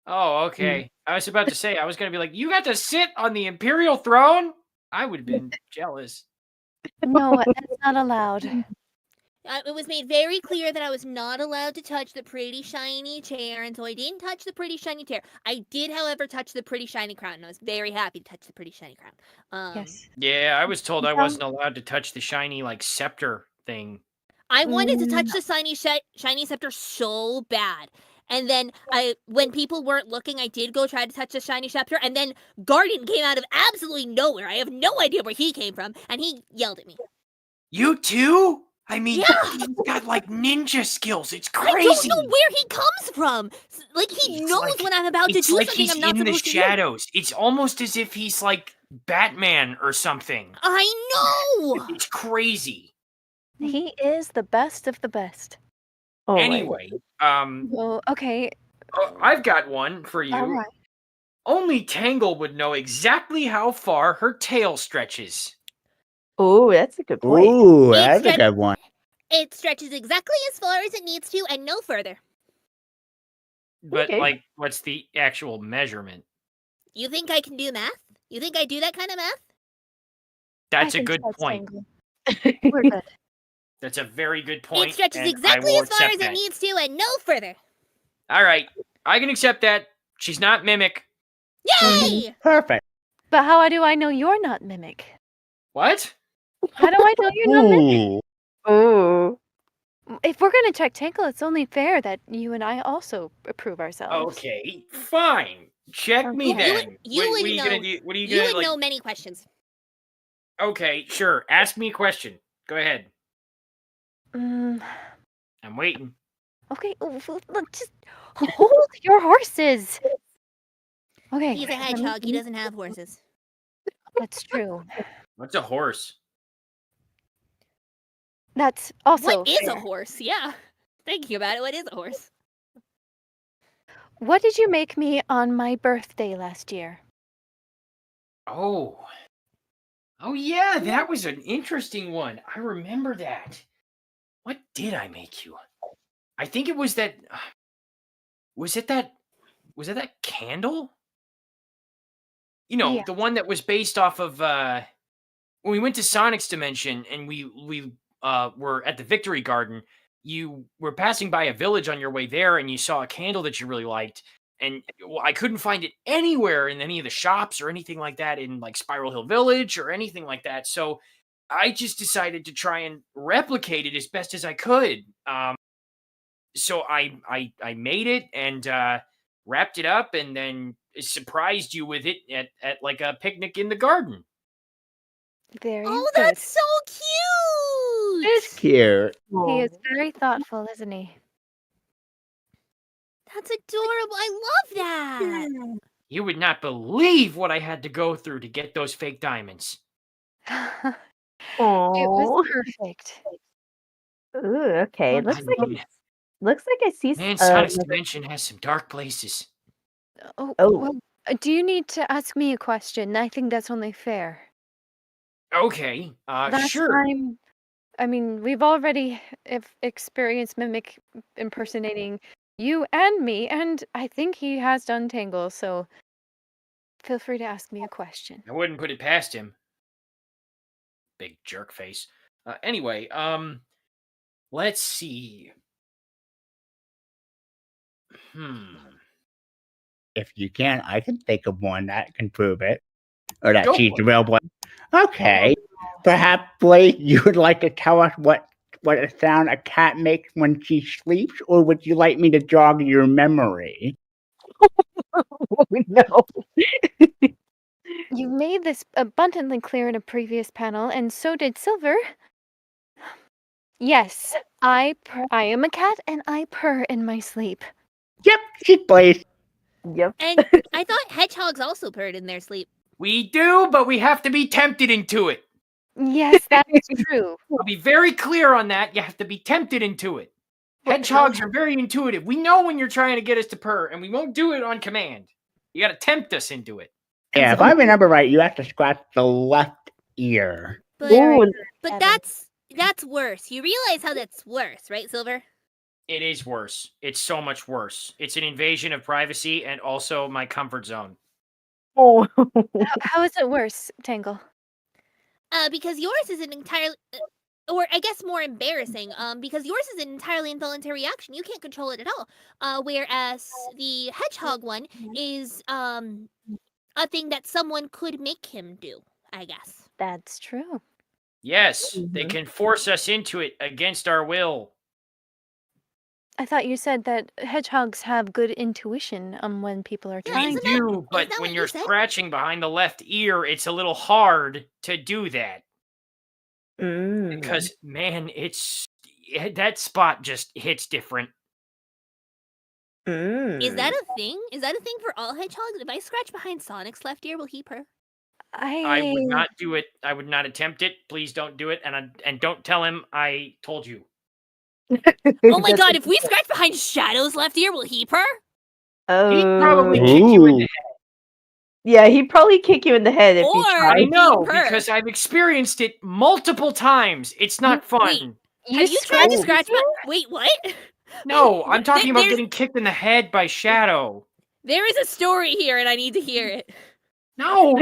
Oh, okay. I was about to say, I was going to be like, you got to sit on the Imperial throne? I would have been jealous. No, that's not allowed. It was made very clear that I was not allowed to touch the pretty shiny chair, and so I didn't touch the pretty shiny chair. I did, however, touch the pretty shiny crown, and I was very happy to touch the pretty shiny crown. Yes. Yeah, I was told I wasn't allowed to touch the shiny, like, scepter thing. I wanted to touch the shiny scepter so bad. And then when people weren't looking, I did go try to touch the shiny scepter, and then Garden came out of absolutely nowhere. I have no idea where he came from, and he yelled at me. You too? I mean, Yeah. he's got like ninja skills. It's I crazy. don't know where he comes from. Like he It's knows like- when I'm about to It's do like something he's I'm not in the supposed to do. shadows. It's almost as if he's like Batman or something. I know. It's crazy. He is the best of the best. Oh, my Anyway, Well, okay. I've got one for you. All right. Only Tangle would know exactly how far her tail stretches. Oh, that's a good point. Ooh, It's that's a stretch- good one. It stretches exactly as far as it needs to and no further. But Okay. like, what's the actual measurement? You think I can do math? You think I do that kind of math? That's I a think good that's point. Tangle. We're good. That's a very good point. It stretches and I exactly will as far accept as it that. needs to and no further. All right, I can accept that. She's not Mimic. Yay! Perfect. But how do I know you're not Mimic? What? How do I know you're not Mimic? Ooh. Oh. If we're gonna check Tangle, it's only fair that you and I also approve ourselves. Okay, fine. Check me Okay. then. You what would are you know. gonna do? What are you You gonna would like? know many questions. Okay, sure. Ask me a question. Go ahead. Mm, I'm waiting. okay, look, just hold your horses. Okay. He's a hedgehog. He doesn't have horses. That's true. What's a horse? That's also What is a fair. horse? Yeah. Thinking about it, what is a horse? What did you make me on my birthday last year? Oh. Oh yeah, that was an interesting one. I remember that. What did I make you? I think it was that. Was it that candle? You know, Yeah. the one that was based off of when we went to Sonic's Dimension and we were at the Victory Garden. You were passing by a village on your way there, and you saw a candle that you really liked. And I couldn't find it anywhere in any of the shops or anything like that in like Spiral Hill Village or anything like that. So I just decided to try and replicate it as best as I could. so I made it and wrapped it up and then surprised you with it at like a picnic in the garden. Very Oh, good. that's so cute! It's cute. He is Aw. very thoughtful, isn't he? That's adorable. I love that. You would not believe what I had to go through to get those fake diamonds. It Aw. was perfect. Ooh, okay. I Looks like mean, I see man, Sonic's another. Dimension has some dark places. Oh, Oh, well, do you need to ask me a question? I think that's only fair. Okay, Last sure. time, I mean, we've already experienced Mimic impersonating you and me, and I think he has done Tangle, so feel free to ask me a question. I wouldn't put it past him. Big jerk face. Anyway, let's see. If you can, I can think of one that can prove it. Or that Go she's for the it. real Blaze. Okay. Perhaps, Blaze, you would like to tell us what a sound a cat makes when she sleeps, or would you like me to jog your memory? no. You made this abundantly clear in a previous panel, and so did Silver. Yes, I am a cat, and I purr in my sleep. Yep, she's Blaze. Yep. And I thought hedgehogs also purred in their sleep. We do, but we have to be tempted into it. Yes, that is true. I'll be very clear on that. You have to be tempted into it. Well, Hedgehogs are very intuitive. We know when you're trying to get us to purr, and we won't do it on command. You got to tempt us into it. Yeah, if I remember right, you have to scratch the left ear. But, Ooh, but that's worse. You realize how that's worse, right, Silver? It is worse. It's so much worse. It's an invasion of privacy and also my comfort zone. oh. How is it worse, Tangle? Because yours is an entirely, or I guess more embarrassing. Because yours is an entirely involuntary action. You can't control it at all. Whereas the hedgehog one is a thing that someone could make him do. I guess. That's true. Yes, they Mhm. can force us into it against our will. I thought you said that hedgehogs have good intuition when people are Yeah, trying isn't to. that- Do, but that when what you're you said? scratching behind the left ear, it's a little hard to do that. Mm. Because, man, that spot just hits different. Is that Mm. a thing? Is that a thing for all hedgehogs? If I scratch behind Sonic's left ear, will he purr? I would not do it. I would not attempt it. Please don't do it, and don't tell him I told you. Oh my god, if we scratch behind Shadow's left ear, will he purr? He'd probably Oh. kick you in the head. Yeah, he'd probably kick you in the head if you Or- tried. I know, purr. because I've experienced it multiple times. It's not fun. Wait. Have you tried to scratch my... Wait, what? No, I'm talking about there's- getting kicked in the head by Shadow. There is a story here and I need to hear it. No,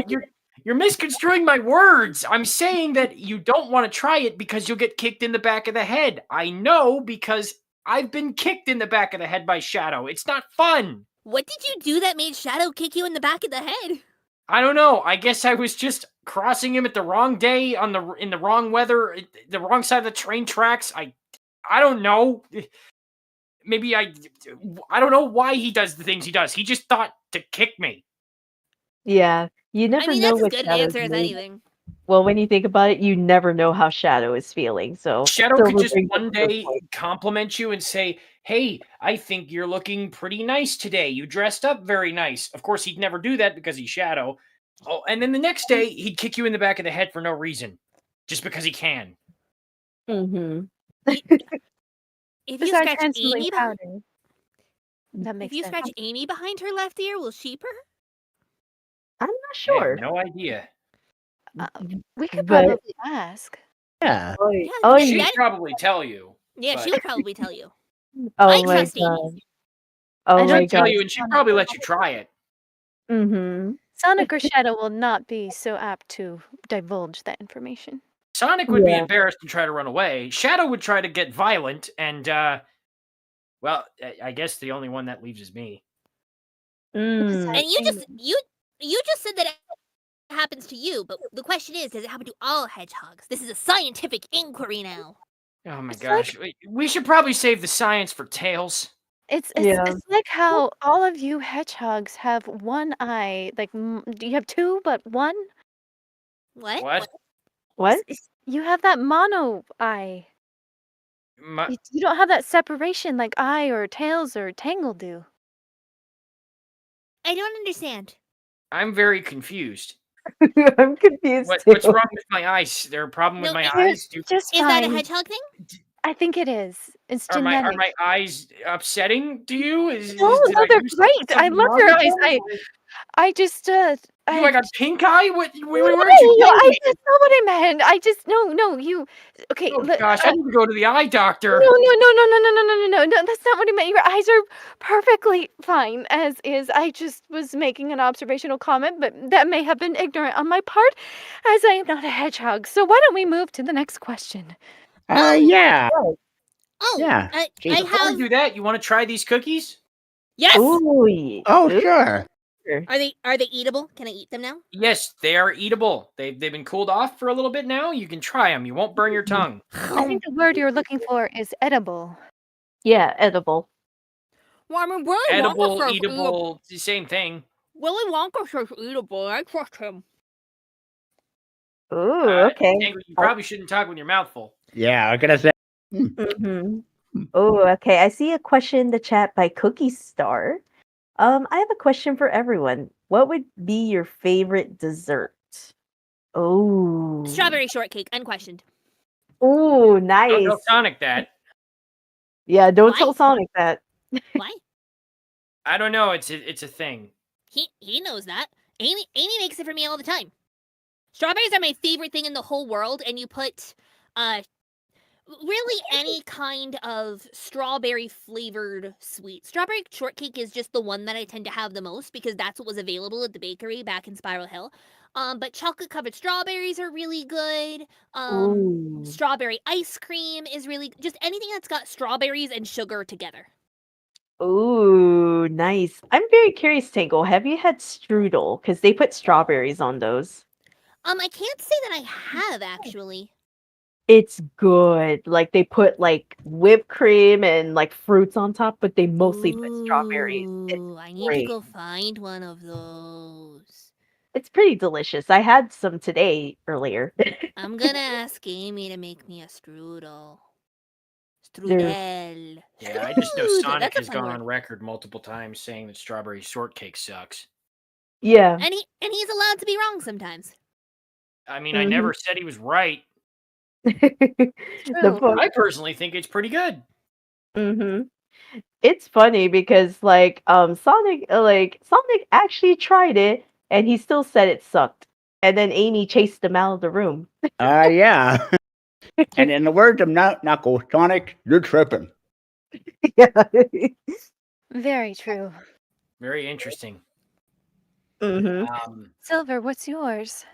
you're misconstruing my words. I'm saying that you don't want to try it because you'll get kicked in the back of the head. I know because I've been kicked in the back of the head by Shadow. It's not fun. What did you do that made Shadow kick you in the back of the head? I don't know. I guess I was just crossing him at the wrong day in the wrong weather, the wrong side of the train tracks. I don't know. Maybe I don't know why he does the things he does. He just thought to kick me. Yeah, you never I mean, know that's as what good an Shadow's answer as mood. anything. Well, when you think about it, you never know how Shadow is feeling. So Shadow could Silver just brings up one a good day point. compliment you and say, "Hey, I think you're looking pretty nice today. You dressed up very nice." Of course, he'd never do that because he's Shadow. Oh, and then the next day he'd kick you in the back of the head for no reason, just because he can. Mhm. If Is you that scratch translucent Amy behind, powder? That if makes you sense. scratch Amy behind her left ear, will she purr? I'm not I sure. have no idea. We could But- probably ask. Yeah. Oh, Yeah, oh, yeah, She'd that- probably tell you. Yeah, she but- would probably tell you. oh I my trust Amy. god. Oh I my She'd tell god. you, and she'd probably let you try it. Mhm. Sonic or Shadow will not be so apt to divulge that information. Sonic would be Yeah. embarrassed and try to run away. Shadow would try to get violent, and well, I guess the only one that leaves is me. Mm. And you just said that it happens to you, but the question is, does it happen to all hedgehogs? This is a scientific inquiry now. Oh my It's gosh. We should probably save the science for Tails. Yeah. It's like how all of you hedgehogs have one eye. Like, do you have two, but one? What? What? What? You have that mono eye. You don't have that separation like I or Tails or Tangle do. I don't understand. I'm very confused. I'm confused What's too. wrong with my eyes? Is there a problem with No, my it- eyes? Just Is that a fine. hedgehog thing? I think it is. It's Are genetic. my eyes upsetting to you? No, Did I they're do great. I something love wrong your with eyes. them? I just I got pink eye? Where'd you No, get me? that's not what I meant. I just no, you okay, Oh gosh, I need to go to the eye doctor. no, that's not what I meant. Your eyes are perfectly fine as is. I just was making an observational comment, but that may have been ignorant on my part, as I am not a hedgehog. So why don't we move to the next question? Yeah. Oh, Yeah. I Jesus. Before we have. do that, you want to try these cookies? Yes. Ooh. Oh, Ooh. sure. Are they eatable? Can I eat them now? Yes, they are eatable. They've been cooled off for a little bit now. You can try them. You won't burn your tongue. I think the word you're looking for is edible. Yeah, edible. Well, I mean, Willy Edible, Wonka says eatable, it's the same thing. Willy Wonka says eatable. I trust him. Ooh, okay. Tangle, you probably shouldn't talk with your mouth full. Yeah, I was gonna say. Mm-hmm. Oh, okay. I see a question in the chat by Cookie Star. I have a question for everyone. What would be your favorite dessert? Oh. Strawberry shortcake, unquestioned. Oh, Don't nice. tell Sonic that. Yeah, don't Why? tell Sonic that. Why? I don't know. It's a thing. He knows that. Amy makes it for me all the time. Strawberries are my favorite thing in the whole world, and you put really any kind of strawberry flavored sweet. Strawberry shortcake is just the one that I tend to have the most because that's what was available at the bakery back in Spiral Hill. But chocolate covered strawberries are really good. Ooh. Strawberry ice cream is really just anything that's got strawberries and sugar together. Ooh, nice. I'm very curious, Tangle. Have you had strudel? Because they put strawberries on those. I can't say that I have actually. It's good. Like they put like whipped cream and like fruits on top, but they mostly put strawberries. Ooh, I need to great. go find one of those. It's pretty delicious. I had some today earlier. I'm gonna ask Amy to make me a strudel. They're- Strudel. Yeah, I just know Strudel, Sonic that's a has fun gone word. on record multiple times saying that strawberry shortcake sucks. Yeah. And he's allowed to be wrong sometimes. I mean, I never said he was right. The True. fun- I personally think it's pretty good. Mhm. It's funny because Sonic actually tried it and he still said it sucked. And then Amy chased him out of the room. Yeah. And in the words of Knuckles, Sonic, you're tripping. Yeah. Very true. Very interesting. Mhm. Silver, what's yours?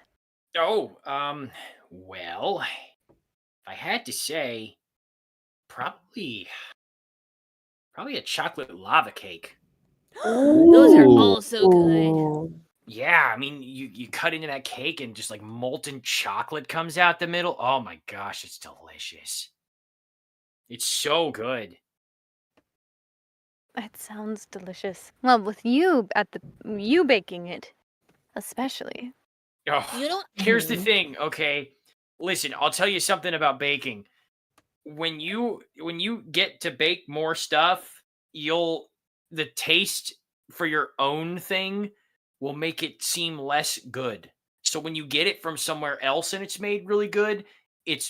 Well, if I had to say, probably a chocolate lava cake. Those are Ooh. also good. Ooh. Yeah, I mean, you cut into that cake and just like molten chocolate comes out the middle. Oh my gosh, it's delicious. It's so good. That sounds delicious. Well, with you you baking it, especially. Oh, You don't. here's the thing, okay? Listen, I'll tell you something about baking. When you get to bake more stuff, the taste for your own thing will make it seem less good. So when you get it from somewhere else and it's made really good, it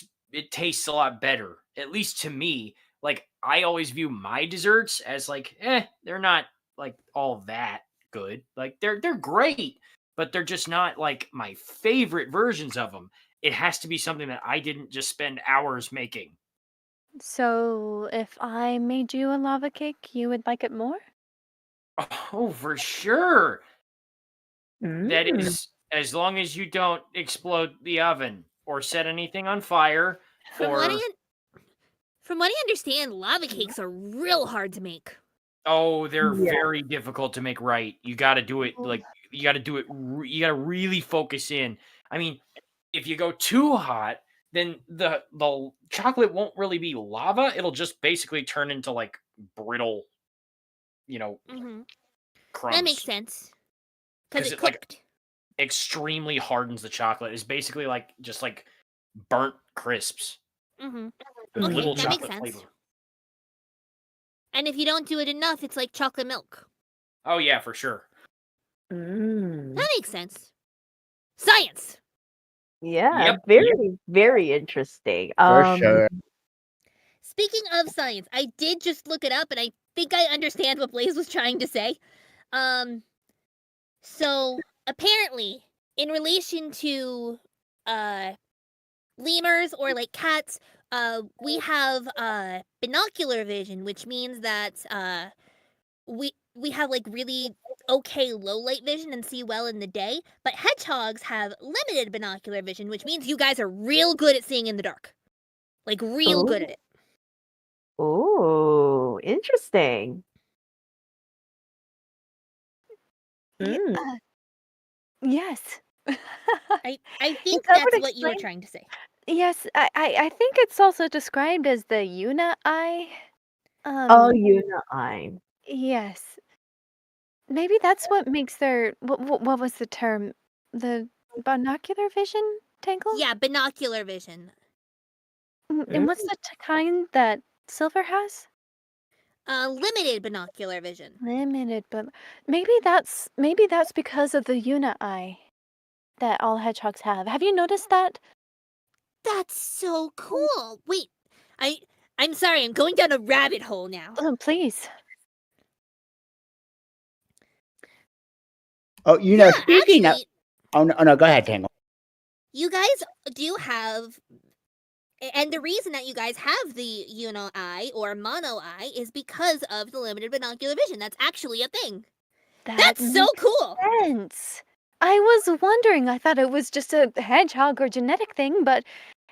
tastes a lot better. At least to me. Like I always view my desserts as like, they're not like all that good. Like they're great, but they're just not like my favorite versions of them. It has to be something that I didn't just spend hours making. So, if I made you a lava cake, you would like it more? Oh, for sure. That Mm. is, as long as you don't explode the oven or set anything on fire. From what I understand, lava cakes are real hard to make. Oh, they're Yeah. very difficult to make right. You got to do it like you got to do it. You got to really focus in. I mean, if you go too hot, then the chocolate won't really be lava. It'll just basically turn into like brittle, Mm-hmm. crumbs. That makes sense. Because it like cooked. extremely hardens the chocolate. It's basically like just like burnt crisps Mm-hmm. with Okay, little that makes chocolate sense. flavor. And if you don't do it enough, it's like chocolate milk. Oh yeah, for sure. That makes sense. Science! Yeah, Yep. very, very interesting. For sure. Speaking of science, I did just look it up, and I think I understand what Blaze was trying to say. So apparently, in relation to lemurs or like cats, we have binocular vision, which means that we have like really okay low light vision and see well in the day. But hedgehogs have limited binocular vision, which means you guys are real good at seeing in the dark, like real good at it. Oh, interesting. Ye- Mm. Yes. I think that would that's what you were explain- trying to say. Yes, I think it's also described as the Una eye. Oh, eye. Yes. Maybe that's what makes their what was the term? The binocular vision, Tangle? Yeah, binocular vision. And what's the kind that Silver has? Limited binocular vision. Limited, but maybe that's because of the Una eye that all hedgehogs have. Have you noticed that? That's so cool. Wait, I'm sorry, I'm going down a rabbit hole now. Oh, please. Oh, speaking actually, of. Oh no, go ahead, Tangle. you guys do have, and the reason that you guys have the eye or mono eye is because of the limited binocular vision. That's actually a thing. That's so makes cool. sense. I was wondering. I thought it was just a hedgehog or genetic thing, but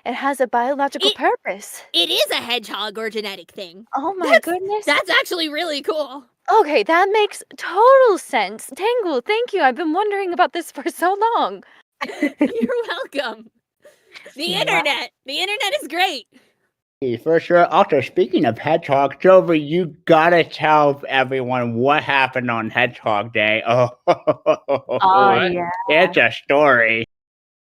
it has a biological purpose. It is a hedgehog or genetic thing. Oh my goodness. That's actually really cool. Okay, that makes total sense. Tangle, thank you. I've been wondering about this for so long. You're welcome. The internet is great. For sure. Also, speaking of Hedgehog, Silver, you gotta tell everyone what happened on Hedgehog Day. Oh, What? yeah. it's a story.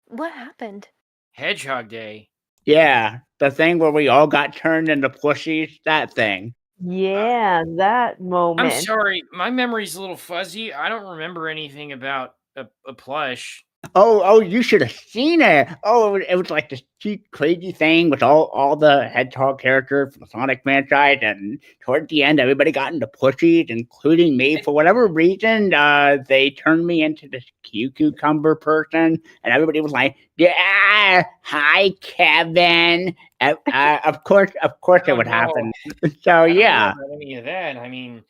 What happened? Hedgehog Day. Yeah, the thing where we all got turned into plushies. That thing. Yeah, that moment. I'm sorry, my memory's a little fuzzy. I don't remember anything about a plush. Oh, you should have seen it. Oh, it was like this cute, crazy thing with all the Hedgehog characters from the Sonic franchise, and toward the end, everybody got into plushies, including me. For whatever reason, they turned me into this cute cucumber person, and everybody was like, "Yeah, hi, Kevin." Of course, it would happen. So I don't yeah. remember any of that. I mean,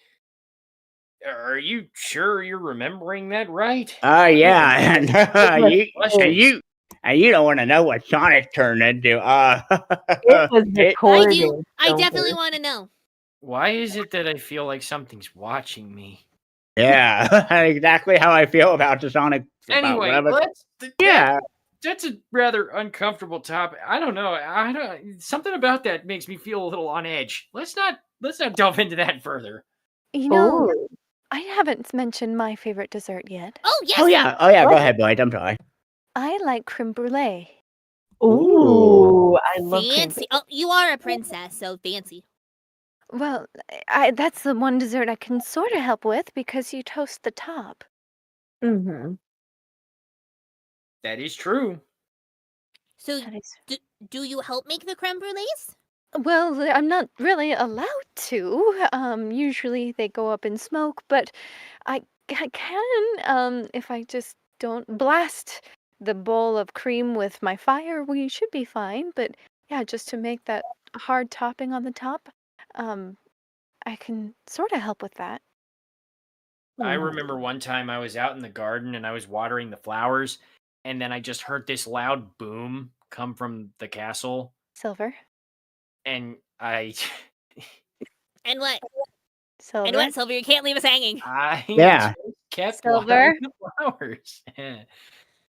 are you sure you're remembering that right? Yeah, and Plushie. you don't want to know what Sonic turned into. It was recorded. I definitely want to know. Why is it that I feel like something's watching me? Yeah, exactly how I feel about the Sonic. Anyway, Yeah. That's a rather uncomfortable topic. I don't know. Something about that makes me feel a little on edge. Let's not delve into that further. You know, Oh, I haven't mentioned my favorite dessert yet. Oh yes. Oh yeah. Go ahead, Boyd. I'm sorry. I like creme brulee. ooh, I love Fancy. Oh, you are a princess, so fancy. Well, that's the one dessert I can sort of help with because you toast the top. Mm-hmm. That is true. So That is... do you help make the creme brulees? Well, I'm not really allowed to. Usually they go up in smoke, but I can, if I just don't blast the bowl of cream with my fire, we should be fine. But yeah, just to make that hard topping on the top, I can sort of help with that. I remember one time I was out in the garden and I was watering the flowers, and then I just heard this loud boom come from the castle, Silver. and I And what? Silver. And what, Silver? You can't leave us hanging. Yeah. just kept Silver. watering the flowers.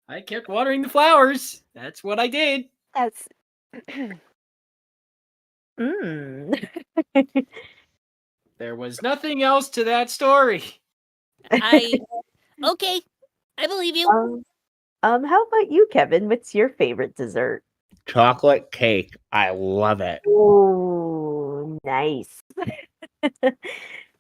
I kept watering the flowers. That's what I did. That's Mm. There was nothing else to that story. Okay, I believe you. How about you, Kevin? What's your favorite dessert? Chocolate cake. I love it. Oh, nice.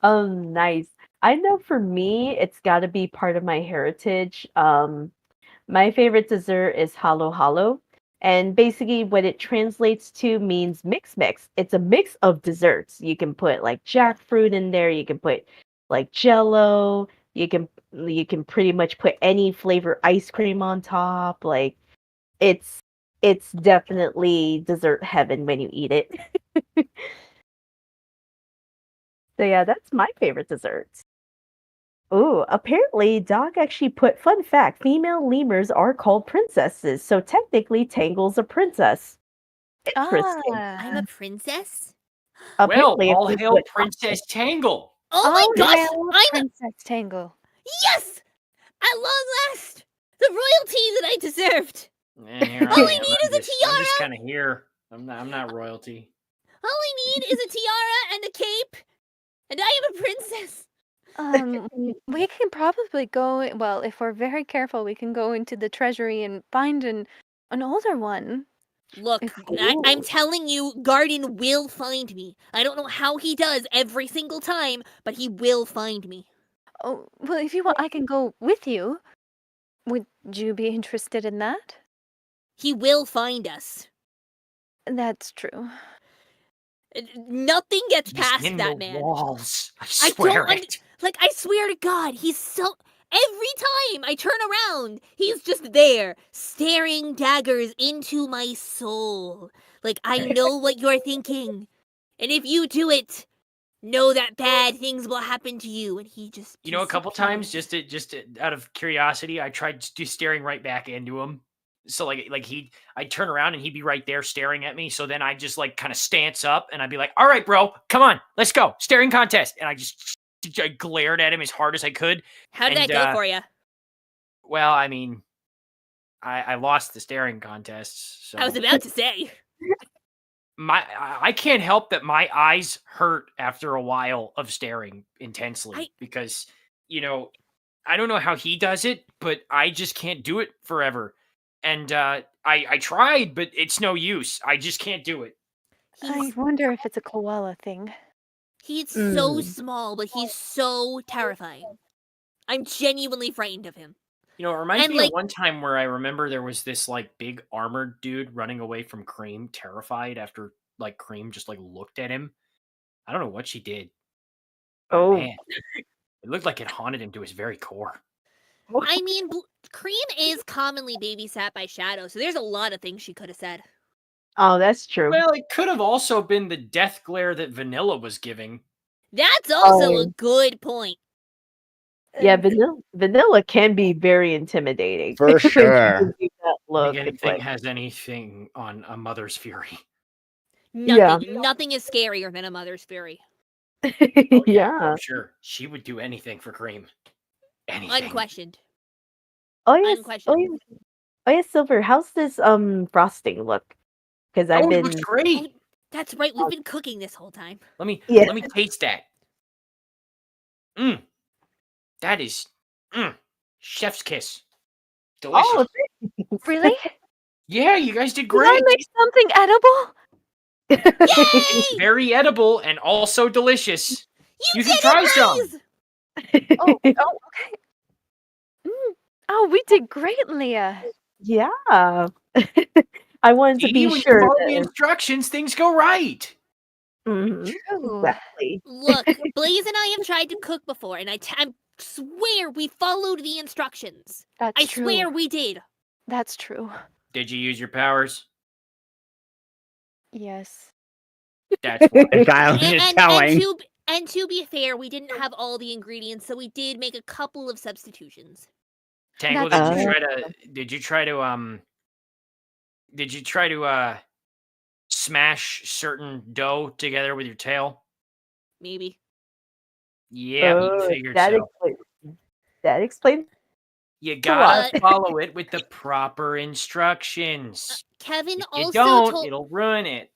Nice. I know for me, it's got to be part of my heritage. My favorite dessert is halo halo. And basically, what it translates to means mix mix. It's a mix of desserts. You can put like jackfruit in there. You can put like jello. You can pretty much put any flavor ice cream on top. Like it's it's definitely dessert heaven when you eat it. So yeah, that's my favorite dessert. Oh, apparently Doc actually put fun fact, female lemurs are called princesses, so technically Tangle's a princess. Interesting. I'm a princess. Well, Apparently, if all we hail put Princess Tangle. Oh my All gosh! hail Princess Tangle. Yes! At long last! The royalty that I deserved! Here All I am. need I'm is a just- I'm just tiara! kind of here. I'm not royalty. All I need is a tiara and a cape, and I am a princess! We can probably go, well, if we're very careful, we can go into the treasury and find an older one. Look, I'm telling you, Garden will find me. I don't know how he does every single time, but he will find me. Oh, well, if you want, I can go with you. Would you be interested in that? He will find us. That's true. Nothing gets He's past in that the man. walls. I I swear don't it. Like, I swear to God, he's so. Every time I turn around, he's just there, staring daggers into my soul. Like, I know what you're thinking. And if you do it, know that bad things will happen to you. And he just. You know, a couple times, disappears. just out of curiosity, I tried just staring right back into him. So I'd turn around and he'd be right there staring at me. So then I just like kind of stance up and I'd be like, "All right, bro, come on, let's go, staring contest." And I glared at him as hard as I could. How did that go for you? Well, I mean, I lost the staring contest. So I was about to say. I can't help that my eyes hurt after a while of staring intensely because, you know, I don't know how he does it, but I just can't do it forever. And I tried, but it's no use. I just can't do it. I wonder if it's a koala thing. He's so small, but he's so terrifying. I'm genuinely frightened of him. You know, it reminds And, me like- of one time where I remember there was this like big armored dude running away from Cream, terrified after like Cream just like looked at him. I don't know what she did. But, Oh. man, it looked like it haunted him to his very core. I mean, Cream is commonly babysat by Shadow, so there's a lot of things she could have said. Oh, that's true. Well, it could have also been the death glare that Vanilla was giving. That's also a Oh. good point. Yeah, vanilla can be very intimidating. For When she sure. gives you that I look, think it's anything like, has anything on a mother's fury. Nothing is scarier than a mother's fury. yeah. I'm sure she would do anything for Cream. Anything. Unquestioned. Oh yes, Unquestioned. oh yes, Silver. How's this frosting look? Because I've It been looks great. Oh, that's right, we've been cooking this whole time. Let me Yeah. taste that. That is chef's kiss. Delicious. oh Really? Yeah, you guys did Did great. I make something edible? Yay! Very edible and also delicious. You should did try it, some. Blaze! Oh, okay. Oh, we did great, Leah. yeah. I wanted to See, be when sure. you follow the that- instructions, things go right. Mhm, True. exactly. Look, Blaze and I have tried to cook before, and I swear we followed the instructions. That's I true. swear we did. That's true. Did you use your powers? Yes. That's why. The silence is telling. And to be fair, we didn't have all the ingredients, so we did make a couple of substitutions. Tangle, That's did you try to smash certain dough together with your tail? Maybe. Yeah, you Oh, figured that so. that explains. You lot. gotta follow it with the proper instructions. Kevin If you also don't, told it'll ruin it.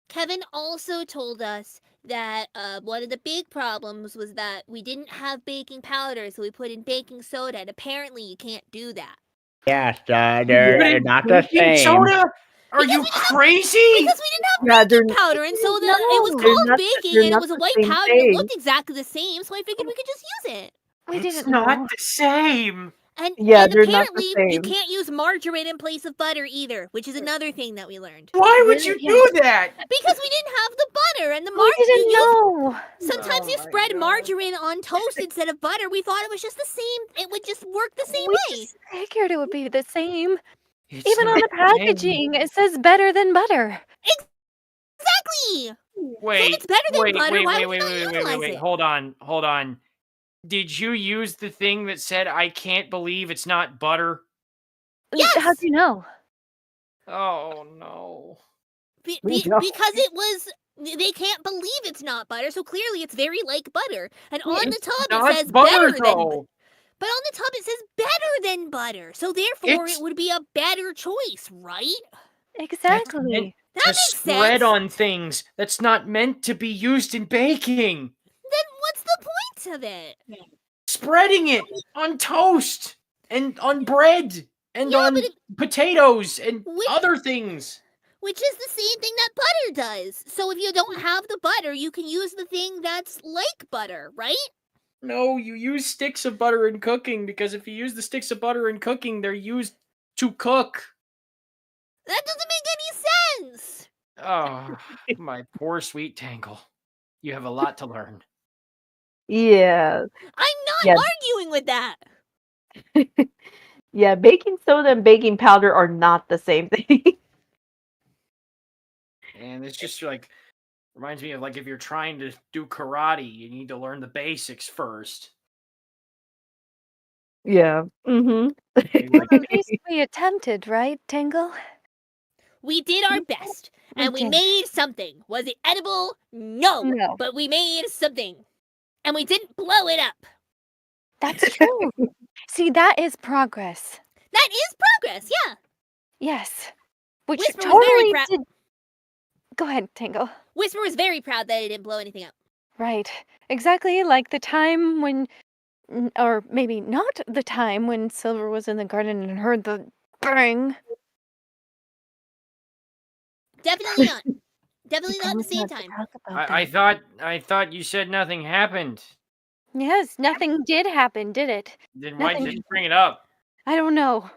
Kevin also told us that one of the big problems was that we didn't have baking powder, so we put in baking soda, and apparently you can't do that. Yes, Put they're in not the baking same. soda? Are you crazy? Because we didn't have Yeah, baking powder, and so it was No, called baking, and it was a the white same powder, and it thing. looked exactly the same, so I figured we could just use it. We It's didn't not know. the same. And, Yeah, and they're not the apparently you same. can't use margarine in place of butter either, which is another thing that we learned. Why would you Really? do that? Because we didn't have the butter and the We margarine. didn't know. Sometimes Oh you my spread God. margarine on toast instead of butter. We thought it was just the same. It would just work the same We way. just figured it would be the same. It's Even on not the the same. packaging, it says better than butter. Exactly. Wait, so if it's better than wait, butter, wait, why wait, would wait, we not wait, utilize wait. it? Hold on. Did you use the thing that said, "I can't believe it's not butter"? Yes! How do you know? Oh no. No. Because it was. They can't believe it's not butter, so clearly it's very like butter. And on the It's tub not it says butter better than. though. But on the tub it says better than butter, so therefore It's- it would be a better choice, right? Exactly. That to makes spread sense. on things that's not meant to be used in baking. Then what's the point of it? Spreading it on toast and on bread and Yeah, on but potatoes and Which- other things. Which is the same thing that butter does. So if you don't have the butter, you can use the thing that's like butter, right? No, you use sticks of butter in cooking because if you use the sticks of butter in cooking, they're used to cook. That doesn't make any sense. Oh, my poor sweet Tangle. You have a lot to learn. Yeah. I'm not Yeah. arguing with that. Yeah, baking soda and baking powder are not the same thing. And it's just like reminds me of like if you're trying to do karate, you need to learn the basics first. Yeah. Mm-hmm. Maybe like Well, at least we attempted, right, Tangle? We did our best, and we Okay. made something. Was it edible? No. No. But we made something. And we didn't blow it up. That's true. See, that is progress. That is progress, yeah. Yes. Which Whisper was very totally proud. did. Go ahead, Tangle. Whisper was very proud that it didn't blow anything up. Right. Exactly like the time when, or maybe not the time when Silver was in the garden and heard the bang. Definitely not. Definitely We not at the promised same not to time. talk about I thought you said nothing happened. Yes, nothing did happen, did it? Then why Nothing. did you bring it up? I don't know.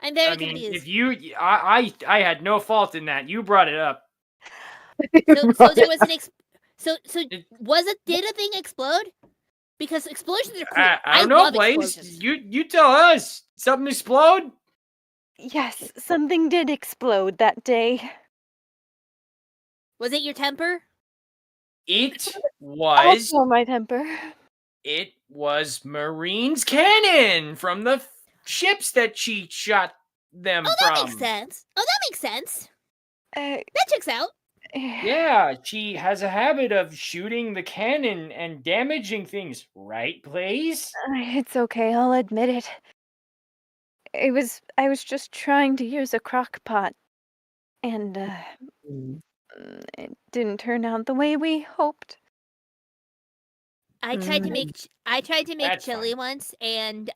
I'm very I mean, confused. if you, I had no fault in that. You brought it up. So there was an so It- was it did a thing explode? Because explosions are cool. I don't know, love Blaze. explosions. You tell us. Something explode? Yes, something did explode that day. Was it your temper? It was. Also my temper. It was Marine's cannon from the ships that she shot them Oh, from. that makes sense. Oh, that makes sense. Uh, That checks out. Yeah, she has a habit of shooting the cannon and damaging things, right, Blaze? It's okay, I'll admit it. I was just trying to use a crock pot, and it didn't turn out the way we hoped. I tried to Mm. make That's chili fine. once, and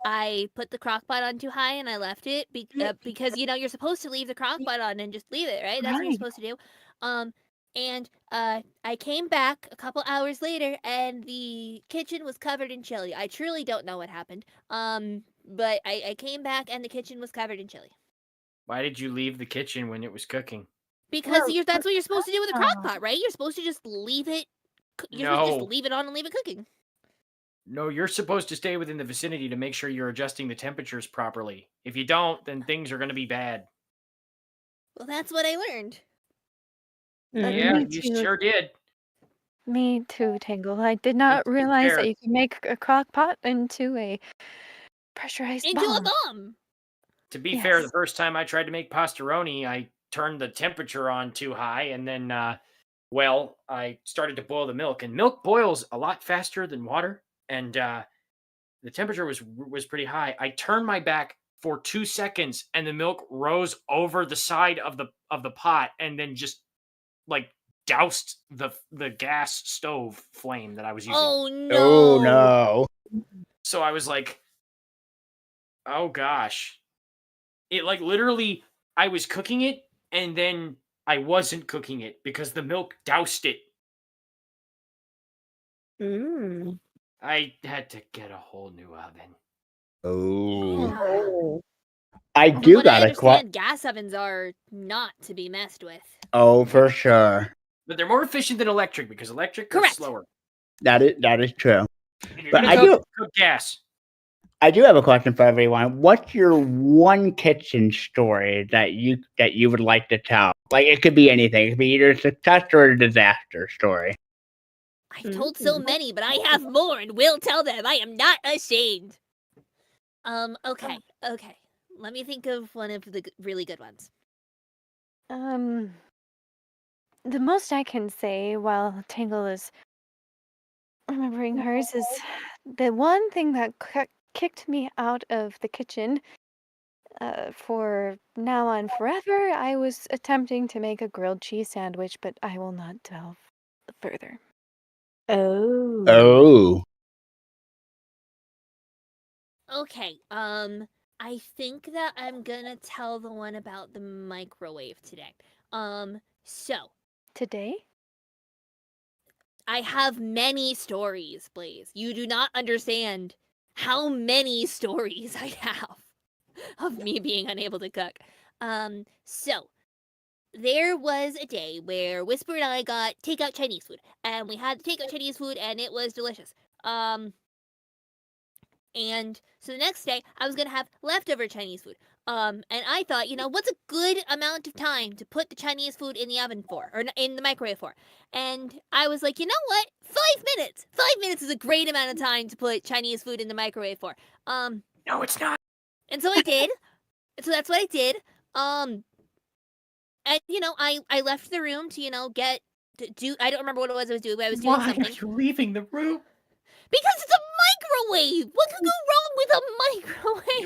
I put the crock pot on too high, and I left it because you're supposed to leave the crock pot on and just leave it, right? That's what you're Right. supposed to do. And I came back a couple hours later, and the kitchen was covered in chili. I truly don't know what happened. But I came back, and the kitchen was covered in chili. Why did you leave the kitchen when it was cooking? Because Well, that's what you're supposed to do with a crock Oh. pot, right? You're supposed to just leave it. You're supposed to No. just leave it on and leave it cooking. No, you're supposed to stay within the vicinity to make sure you're adjusting the temperatures properly. If you don't, then things are going to be bad. Well, that's what I learned. Yeah, Me you too. sure did. Me too, Tangle. I did not to be realize fair- that you could make a crock pot into a pressurized Into bomb. a bomb. To be fair, the Yes. first time I tried to make pastaroni, I turned the temperature on too high, and then, I started to boil the milk, and milk boils a lot faster than water, and the temperature was pretty high. I turned my back for 2 seconds, and the milk rose over the side of the pot, and then just like doused the gas stove flame that I was using. Oh Oh no. no. So I was like, oh gosh. It like literally, I was cooking it and then I wasn't cooking it because the milk doused it. Mm. I had to get a whole new oven. Oh. Oh. I From do what I got a question. understand, gas ovens are not to be messed with. Oh, for sure. But they're more efficient than electric because electric is Correct. slower. That is true. If you're But gonna I cook, cook gas. I do have a question for everyone. What's your one kitchen story that you would like to tell? Like, it could be anything. It could be either a success or a disaster story. I've told so many, but I have more and will tell them. I am not ashamed. Okay. Let me think of one of the really good ones. The most I can say while Tangle is remembering hers is the one thing that kicked me out of the kitchen for now on forever. I was attempting to make a grilled cheese sandwich, but I will not delve further. Oh. Oh. Okay, I think that I'm gonna tell the one about the microwave today. So Today? I have many stories, Blaze. You do not understand how many stories I have of me being unable to cook. So there was a day where Whisper and I got takeout Chinese food, and we had takeout Chinese food, and it was delicious. And so the next day, I was gonna have leftover Chinese food. And I thought, what's a good amount of time to put the Chinese food in the oven for, or in the microwave for? And I was like, you know what? 5 minutes. 5 minutes is a great amount of time to put Chinese food in the microwave for. No, it's not. And so I did. So that's what I did. And I left the room to I don't remember what it was I was doing, but I was doing Why something. are you leaving the room? Because it's a microwave. What could go wrong with a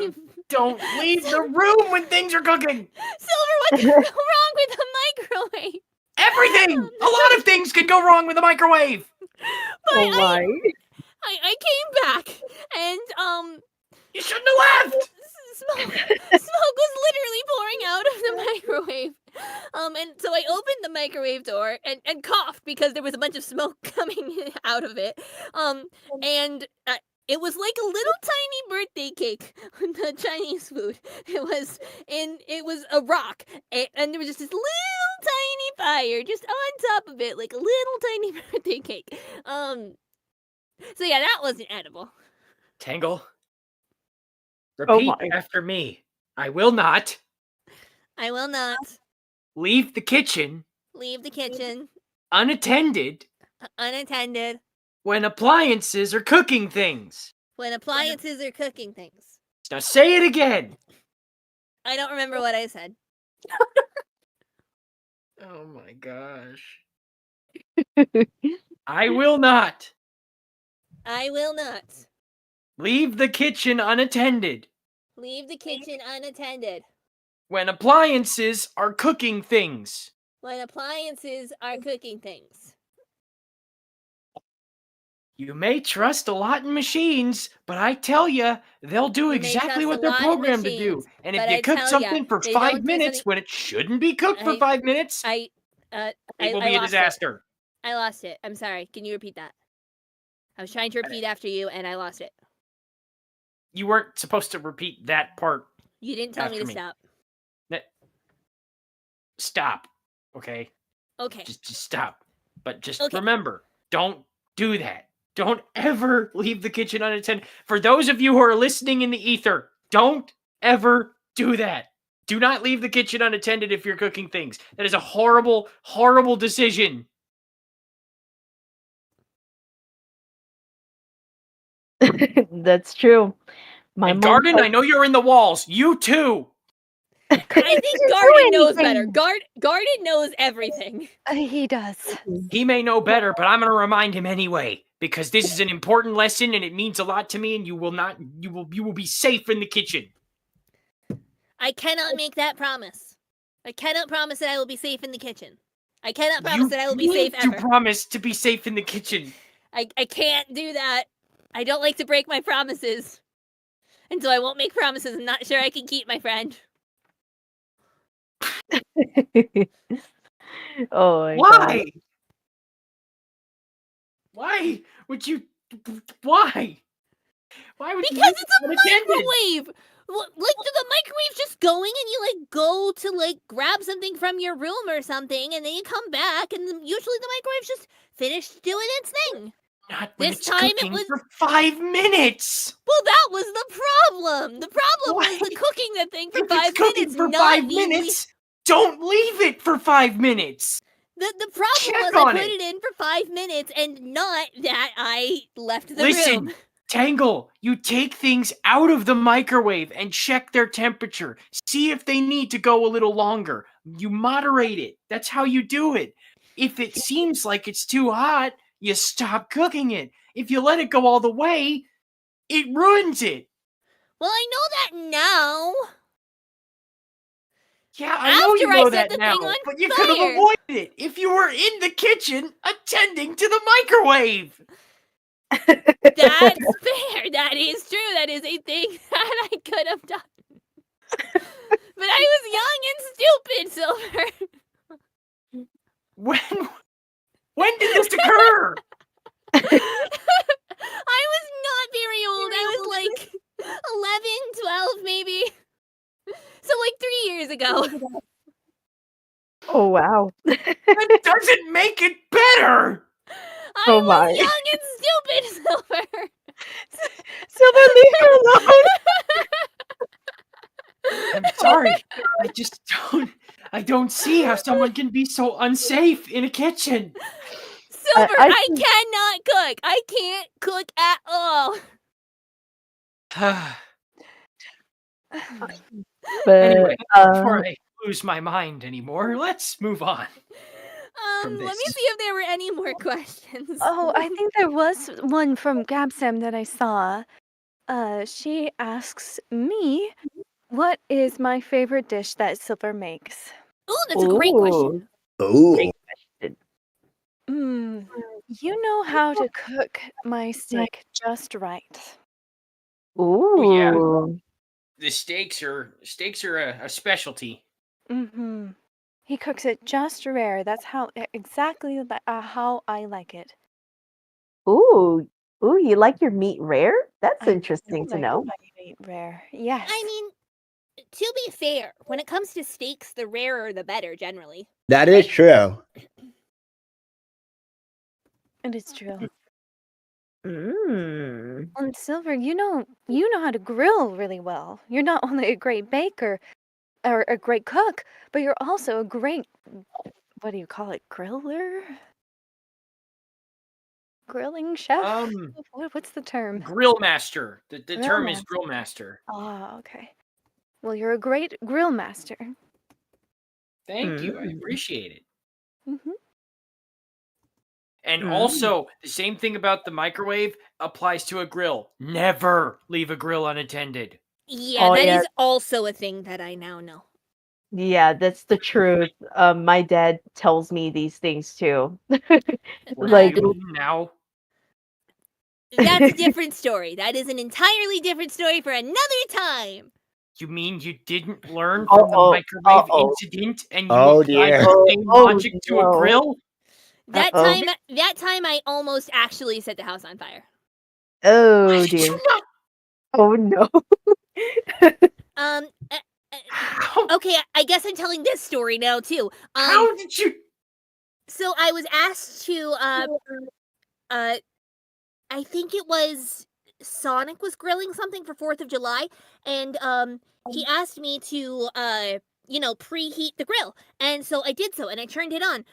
microwave? Don't leave the room when things are cooking. Silver, what could go wrong with a microwave? Everything. A lot of things could go wrong with a microwave. But Oh my. I came back and You shouldn't have left. smoke was literally pouring out of the microwave. And so I opened the microwave door and coughed because there was a bunch of smoke coming out of it. And it was like a little tiny birthday cake, the Chinese food. It was a rock, and there was just this little tiny fire just on top of it, like a little tiny birthday cake. So yeah, that wasn't edible. Tangle. Oh Repeat my. after me. I will not I will not leave the kitchen leave the kitchen unattended unattended when appliances are cooking things. when appliances are cooking things. Now say it again. I don't remember what I said. Oh my gosh. I will not I will not leave the kitchen unattended leave the kitchen unattended when appliances are cooking things. when appliances are cooking things. You may trust a lot in machines, but I tell you, they'll do You may exactly trust what a they're lot in programmed to machines, do. And but if you I cook tell ya, something for they 5 don't do minutes something- when it shouldn't be cooked for I- 5 minutes, I it will be a lost disaster. I lost it. I'm sorry. Can you repeat that? I was trying to repeat after you, and I lost it. You weren't supposed to repeat that part. You didn't tell me After to me. stop. Stop. Okay? Okay. Just stop. But just Okay. remember, don't do that. Don't ever leave the kitchen unattended. For those of you who are listening in the ether, don't ever do that. Do not leave the kitchen unattended if you're cooking things. That is a horrible, horrible decision. That's true. My And mom Garden, told- I know you're in the walls. You too. I think do Garden knows better. anything. Garden knows everything. He does. He may know better, but I'm going to remind him anyway because this is an important lesson and it means a lot to me. And you will be safe in the kitchen. I cannot make that promise. I cannot promise that I will be safe in the kitchen. I cannot promise that I will be safe You ever. promise to be safe in the kitchen. I can't do that. I don't like to break my promises. And so I won't make promises I'm not sure I can keep, my friend. Oh my god. Why? Why would you? Why? Why would you? Because leave it's it a unattended? microwave! Like, do the microwaves just going and you, like, go to, like, grab something from your room or something, and then you come back, and usually the microwave's just finished doing its thing. Not when This it's time it cooking was- for 5 minutes. Well, that was the problem! The problem was the Why? cooking the thing for If 5 it's cooking minutes, for not 5 the- minutes, don't leave it for 5 minutes. The problem Check was I on put it. it in for 5 minutes, and not that I left the Listen, room. Tangle, you take things out of the microwave and check their temperature. See if they need to go a little longer. You moderate it. That's how you do it. If it seems like it's too hot, you stop cooking it. If you let it go all the way, it ruins it. Well, I know that now. Yeah, I know you After I know set that the now, thing on but you could have fire. avoided it if you were in the kitchen attending to the microwave. That's fair. That is true. That is a thing that I could have done. But I was young and stupid, Silver. When did this occur? I was not very old. I was like 11, 12 maybe. So like 3 years ago. Oh wow. That doesn't make it better. I Oh was my. young and stupid, Silver. Silver, leave her alone. I'm sorry. I don't see how someone can be so unsafe in a kitchen. Silver, I I cannot cook. I can't cook at all. But Anyway, before I lose my mind anymore, let's move on. from Let me this. see if there were any more questions. Oh, I think there was one from Gabsam that I saw. She asks me, what is my favorite dish that Silver makes? Ooh, that's a great question. Ooh. You know how to cook my steak just right. Ooh. yeah. The steaks are a specialty. Mm-hmm. He cooks it just rare. That's how exactly how I like it. Ooh. Ooh, you like your meat rare? That's I do interesting to like know. my meat rare. Yes. I mean, to be fair, when it comes to steaks, the rarer the better, generally. That is true. It is true. Mm. And Silver, you know how to grill really well. You're not only a great baker or a great cook, but you're also a great, what do you call it, griller? Grilling chef? What's the term? Grill master. The Grill term is master. grill master. Oh, okay. Well, you're a great grill master. Thank you. I appreciate it. Mm-hmm. And also, the same thing about the microwave applies to a grill. Never leave a grill unattended. Yeah, Oh, that is yeah. also a thing that I now know. Yeah, that's the truth. My dad tells me these things too. What Like- do you mean now? That's a different story. That is an entirely different story for another time. You mean you didn't learn from the microwave incident and you Oh, applied dear. the same logic to no. a grill? That time I almost actually set the house on fire. Oh Why did dear. you not? Oh no. How, Okay, I guess I'm telling this story now too. how did you? So I was asked to I think it was Sonic was grilling something for 4th of July, and he asked me to preheat the grill. And so I did so, and I turned it on.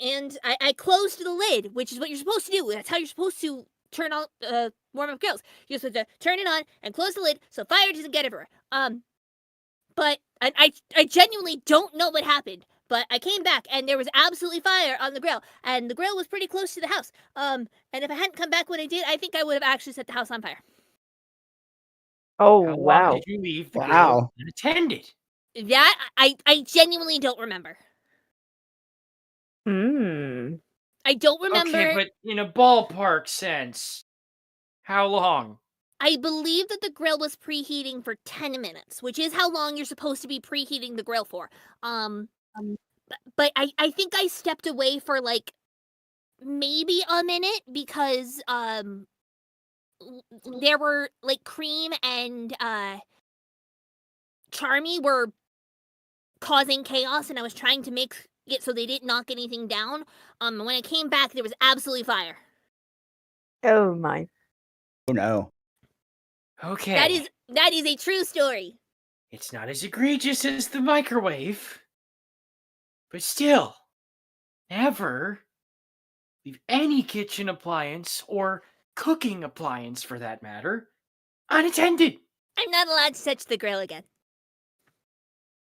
And I closed the lid, which is what you're supposed to do. That's how you're supposed to turn on warm up grills. You're supposed to turn it on and close the lid so fire doesn't get everywhere. But I genuinely don't know what happened. But I came back and there was absolutely fire on the grill, and the grill was pretty close to the house. And if I hadn't come back when I did, I think I would have actually set the house on fire. Oh, How long wow. did you leave the grill Wow. unattended? That I genuinely don't remember. Mm. I don't Okay, remember. but in a ballpark sense, how long? I believe that the grill was preheating for 10 minutes, which is how long you're supposed to be preheating the grill for. But I think I stepped away for like maybe a minute because there were like Cream and Charmy were causing chaos, and I was trying to make it so they didn't knock anything down. When I came back, there was absolutely fire. Oh, my. Oh no. Okay. That is a true story. It's not as egregious as the microwave. But still, never leave any kitchen appliance, or cooking appliance for that matter, unattended. I'm not allowed to touch the grill again.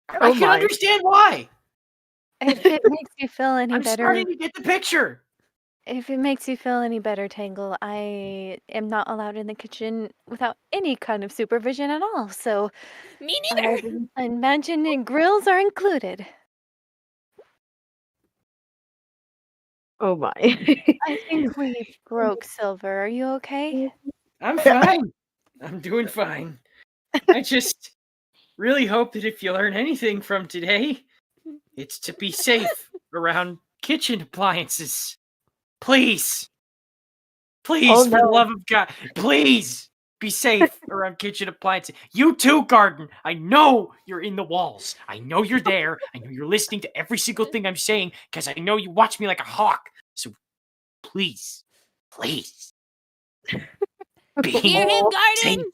I Oh, can my. understand why. If it makes you feel any I'm better, starting to get the picture. if it makes you feel any better, Tangle, I am not allowed in the kitchen without any kind of supervision at all. So Me I neither. would imagine grills are included. Oh, my. I think we broke Silver. Are you okay? I'm fine. I'm doing fine. I just really hope that if you learn anything from today, it's to be safe around kitchen appliances. Please. Please, Oh, for the no. love of God, please be safe around kitchen appliances. You too, Garden. I know you're in the walls. I know you're there. I know you're listening to every single thing I'm saying because I know you watch me like a hawk. So please, please be Hear him, safe Garden.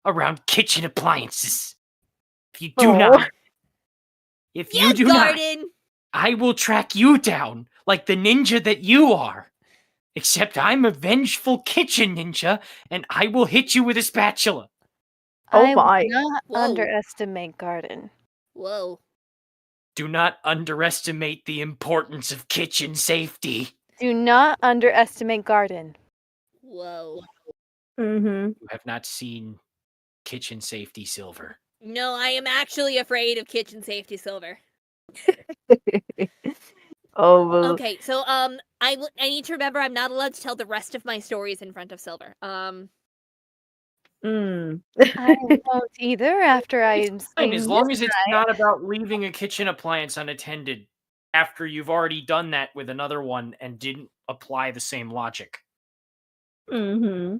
around kitchen appliances. If you do Oh. not, if you Yes, do not, Garden. I will track you down like the ninja that you are. Except I'm a vengeful kitchen ninja, and I will hit you with a spatula. Oh, I my. would not Whoa. underestimate Garden. Whoa. Do not underestimate the importance of kitchen safety. Do not underestimate Garden. Whoa. Mm-hmm. You have not seen kitchen safety, Silver. No, I am actually afraid of kitchen safety, Silver. Oh, well. Okay, so I need to remember I'm not allowed to tell the rest of my stories in front of Silver. Mm. I won't either after I'm It's fine, saying as this long as it's right. not about leaving a kitchen appliance unattended after you've already done that with another one and didn't apply the same logic. Mm-hmm.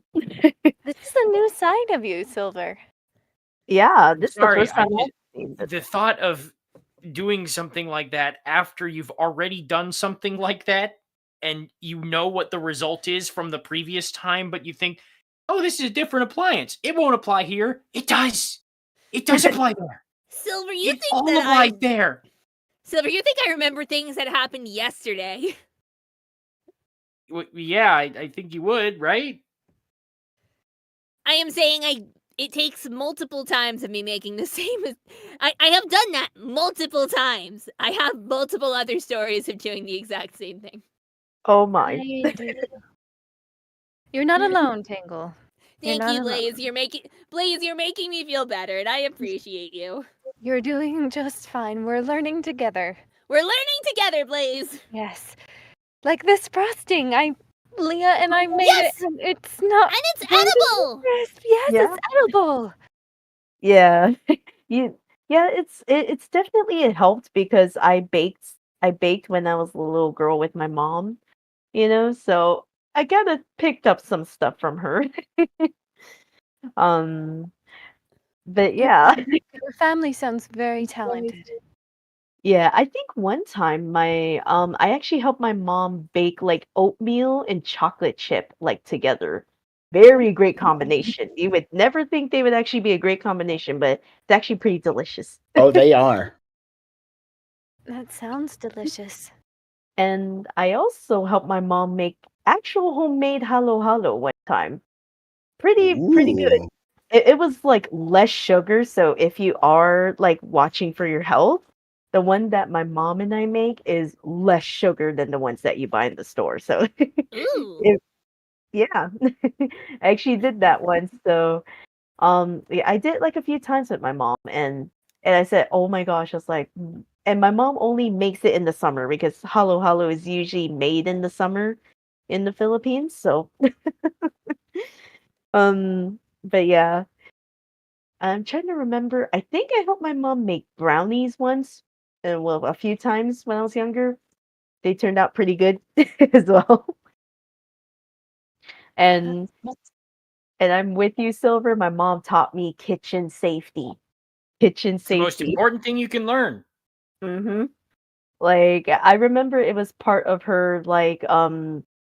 This is a new side of you, Silver. Yeah, this is the Sorry, first time I've seen this. the thought of doing something like that after you've already done something like that and you know what the result is from the previous time, but you think, oh, this is a different appliance. It won't apply here. It does. It does apply there. Silver, you It think all that applies there. Silver, you think I remember things that happened yesterday? Yeah, I think you would, right? I am saying it takes multiple times of me making the same. I have done that multiple times. I have multiple other stories of doing the exact same thing. Oh, my. I do. You're not alone, Tangle. You're Thank not you, alone. Blaze. You're making me feel better, and I appreciate you. You're doing just fine. We're learning together. We're learning together, Blaze. Yes. Like this frosting. Leah and I made Yes! it, and it's not. And it's edible. crisp. Yes, Yeah. it's edible. Yeah. It's definitely it helped because I baked when I was a little girl with my mom, so I kinda picked up some stuff from her. Um, but yeah. Your family sounds very talented. Yeah, I think one time I actually helped my mom bake like oatmeal and chocolate chip like together. Very great combination. You would never think they would actually be a great combination, but it's actually pretty delicious. Oh, they are. That sounds delicious. And I also helped my mom make actual homemade halo halo one time. Pretty good. Ooh. It was like less sugar, so if you are like watching for your health, the one that my mom and I make is less sugar than the ones that you buy in the store. So Ooh. yeah, I actually did that once. So Yeah, I did like a few times with my mom, and I said, "Oh my gosh," I was like, and my mom only makes it in the summer because halo halo is usually made in the summer in the Philippines. So, but yeah, I'm trying to remember. I think I helped my mom make brownies once, and well, a few times when I was younger. They turned out pretty good as well. And and I'm with you, Silver. My mom taught me kitchen safety. Kitchen It's the most safety. important thing you can learn. Mhm. Like, I remember it was part of her, like,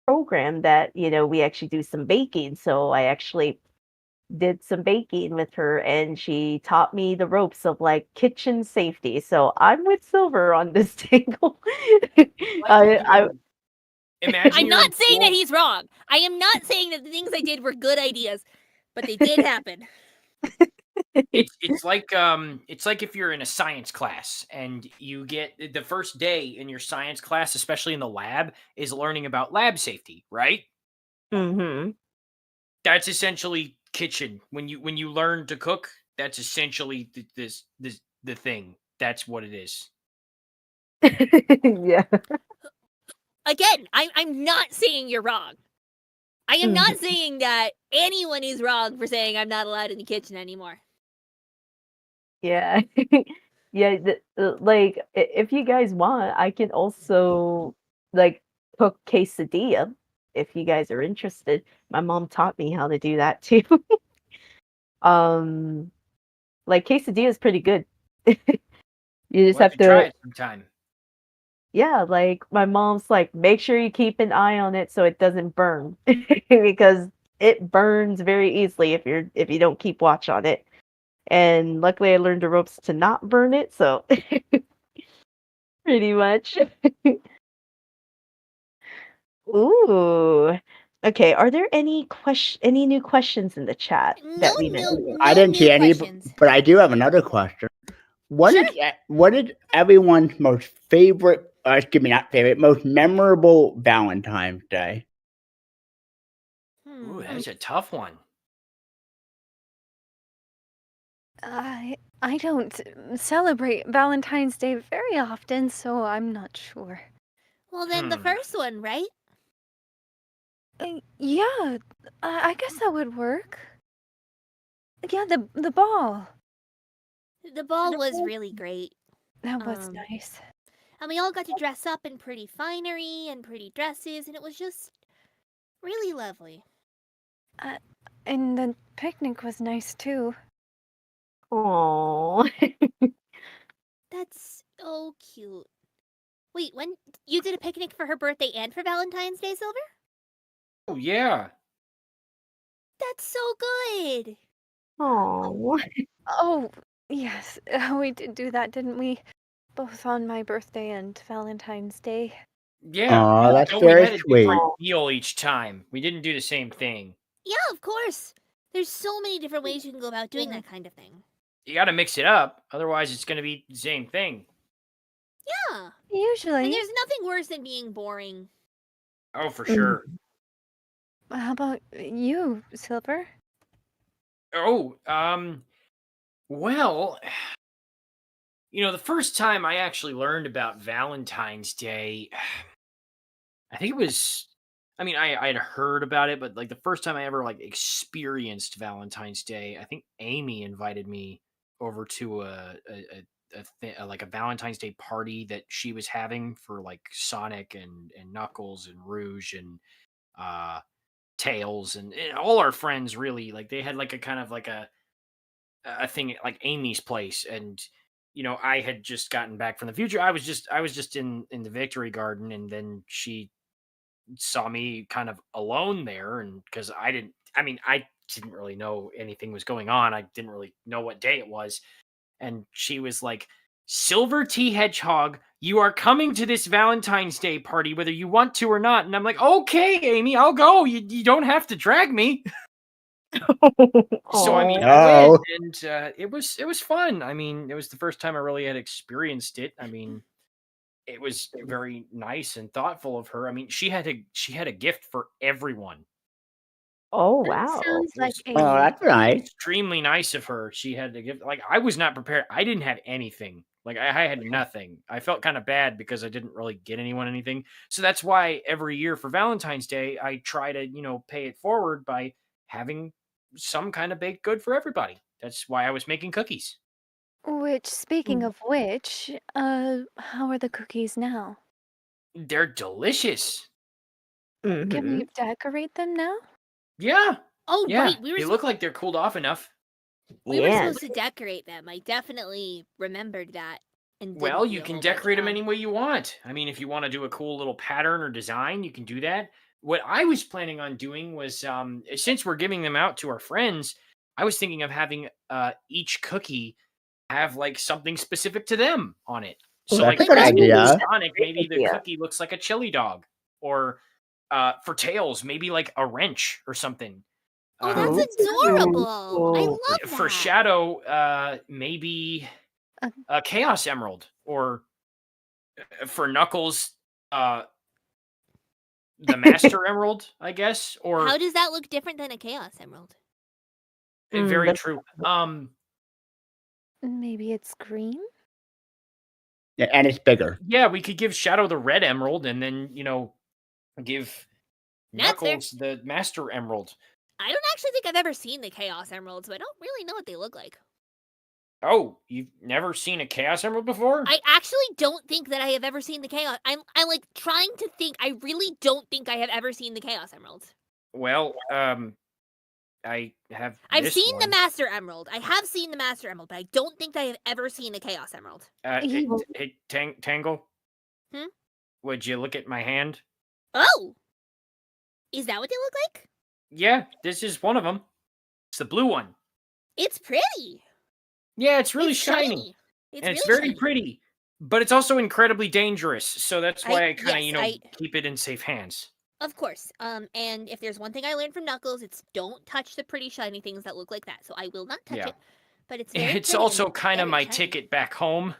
program that, we actually do some baking, so I actually did some baking with her, and she taught me the ropes of, like, kitchen safety, so I'm with Silver on this Tangle. Like, I imagine I'm you're in not saying that school. he's wrong. I am not saying that the things I did were good ideas, but they did happen. It's like if you're in a science class and you get the first day in your science class, especially in the lab, is learning about lab safety, right? Mhm. That's essentially kitchen. When you learn to cook, that's essentially the thing. That's what it is. Yeah. Again, I'm not saying you're wrong. I am not Mhm. saying that anyone is wrong for saying I'm not allowed in the kitchen anymore. Yeah. Yeah, like, if you guys want, I can also, like, cook quesadilla if you guys are interested. My mom taught me how to do that too. Um, like, quesadilla is pretty good. You just We'll have have to try to, it sometime. yeah, like, my mom's like, "Make sure you keep an eye on it so it doesn't burn," because it burns very easily if you don't keep watch on it. And luckily I learned the ropes to not burn it, so pretty much. Ooh. Okay, are there any new questions in the chat No, that we missed? I no didn't see new any, questions. but I do have another question. Sure. What is everyone's most favorite, excuse me, not favorite, most memorable Valentine's Day? Ooh, Hmm. that's a tough one. I don't celebrate Valentine's Day very often, so I'm not sure. Well, then the Hmm. first one, right? Yeah, I guess that would work. Yeah, the ball. The ball was really great. That was Um, nice. and we all got to dress up in pretty finery and pretty dresses, and it was just really lovely. And the picnic was nice too. Oh. That's so cute. Wait, when you did a picnic for her birthday and for Valentine's Day, Silver? Oh yeah. That's so good. Oh. Oh, yes, we did do that, didn't we? Both on my birthday and Valentine's Day. Yeah. Oh, that's But we very had a sweet. different deal each time. We didn't do the same thing. Yeah, of course. There's so many different ways you can go about doing that kind of thing. You got to mix it up, otherwise it's going to be the same thing. Yeah. And Usually. there's nothing worse than being boring. Oh, for Mm. sure. How about you, Silver? Oh, well, the first time I actually learned about Valentine's Day, I think it was. I mean, I had heard about it, but like the first time I ever like experienced Valentine's Day, I think Amy invited me over to like a Valentine's Day party that she was having for like Sonic and Knuckles and Rouge and uh Tails and all our friends really like they had like a kind of like a thing at, like Amy's place and I had just gotten back from the future. I was just in the Victory Garden and then she saw me kind of alone there and because I didn't really know anything was going on. I didn't really know what day it was. And she was like, Silver Tea Hedgehog, you are coming to this Valentine's Day party, whether you want to or not. And I'm like, okay, Amy, I'll go. You don't have to drag me. So I mean, Oh. I went, Oh, and it was fun. I mean, it was the first time I really had experienced it. I mean, it was very nice and thoughtful of her. I mean, she had a gift for everyone. Oh, That wow. sounds like was Oh, a that's nice. extremely nice of her. She had to give like I was not prepared. I didn't have anything. Like I had nothing. I felt kind of bad because I didn't really get anyone anything. So that's why every year for Valentine's Day, I try to, pay it forward by having some kind of baked good for everybody. That's why I was making cookies. which, speaking Mm. of which, how are the cookies now? They're delicious. Can Mhm. we decorate them now? Yeah. Oh, Yeah. right. They look like they're cooled off enough. We were Yeah. supposed to decorate them. I definitely remembered that. And Well, didn't you do a can whole bunch decorate them more. any way you want. I mean, if you want to do a cool little pattern or design, you can do that. What I was planning on doing was, since we're giving them out to our friends, I was thinking of having each cookie have like something specific to them on it. Oh, So, that's like a good for idea. Sonic, maybe the idea. cookie looks like a chili dog, or for Tails, maybe like a wrench or something. Oh, that's Ooh. adorable. I Ooh. love For that. Shadow, maybe Uh, a Chaos Emerald, or for Knuckles, the Master Emerald, I guess, or How does that look different than a Chaos Emerald? very that's- true. Maybe it's green? Yeah, and it's bigger. Yeah, we could give Shadow the Red Emerald, and then give That's fair. Knuckles the Master Emerald. I don't actually think I've ever seen the Chaos Emeralds, so I don't really know what they look like. Oh, you've never seen a Chaos Emerald before? I actually don't think that I have ever seen the Chaos. I'm like trying to think. I really don't think I have ever seen the Chaos Emeralds. Well, I have. I've this seen the one. Master Emerald. I have seen the Master Emerald, but I don't think I have ever seen the Chaos Emerald. Hey, Tangle. Hmm? Would you look at my hand? Oh, is that what they look like? Yeah, this is one of them. It's the blue one. It's pretty. Yeah, it's really It's shiny. It's And it's really very shiny. pretty, but it's also incredibly dangerous. So that's why I kind of, yes, keep it in safe hands. Of course. And if there's one thing I learned from Knuckles, it's don't touch the pretty shiny things that look like that. So I will not touch Yeah. it. But it's very It's pretty also and kind of very my shiny. ticket back home.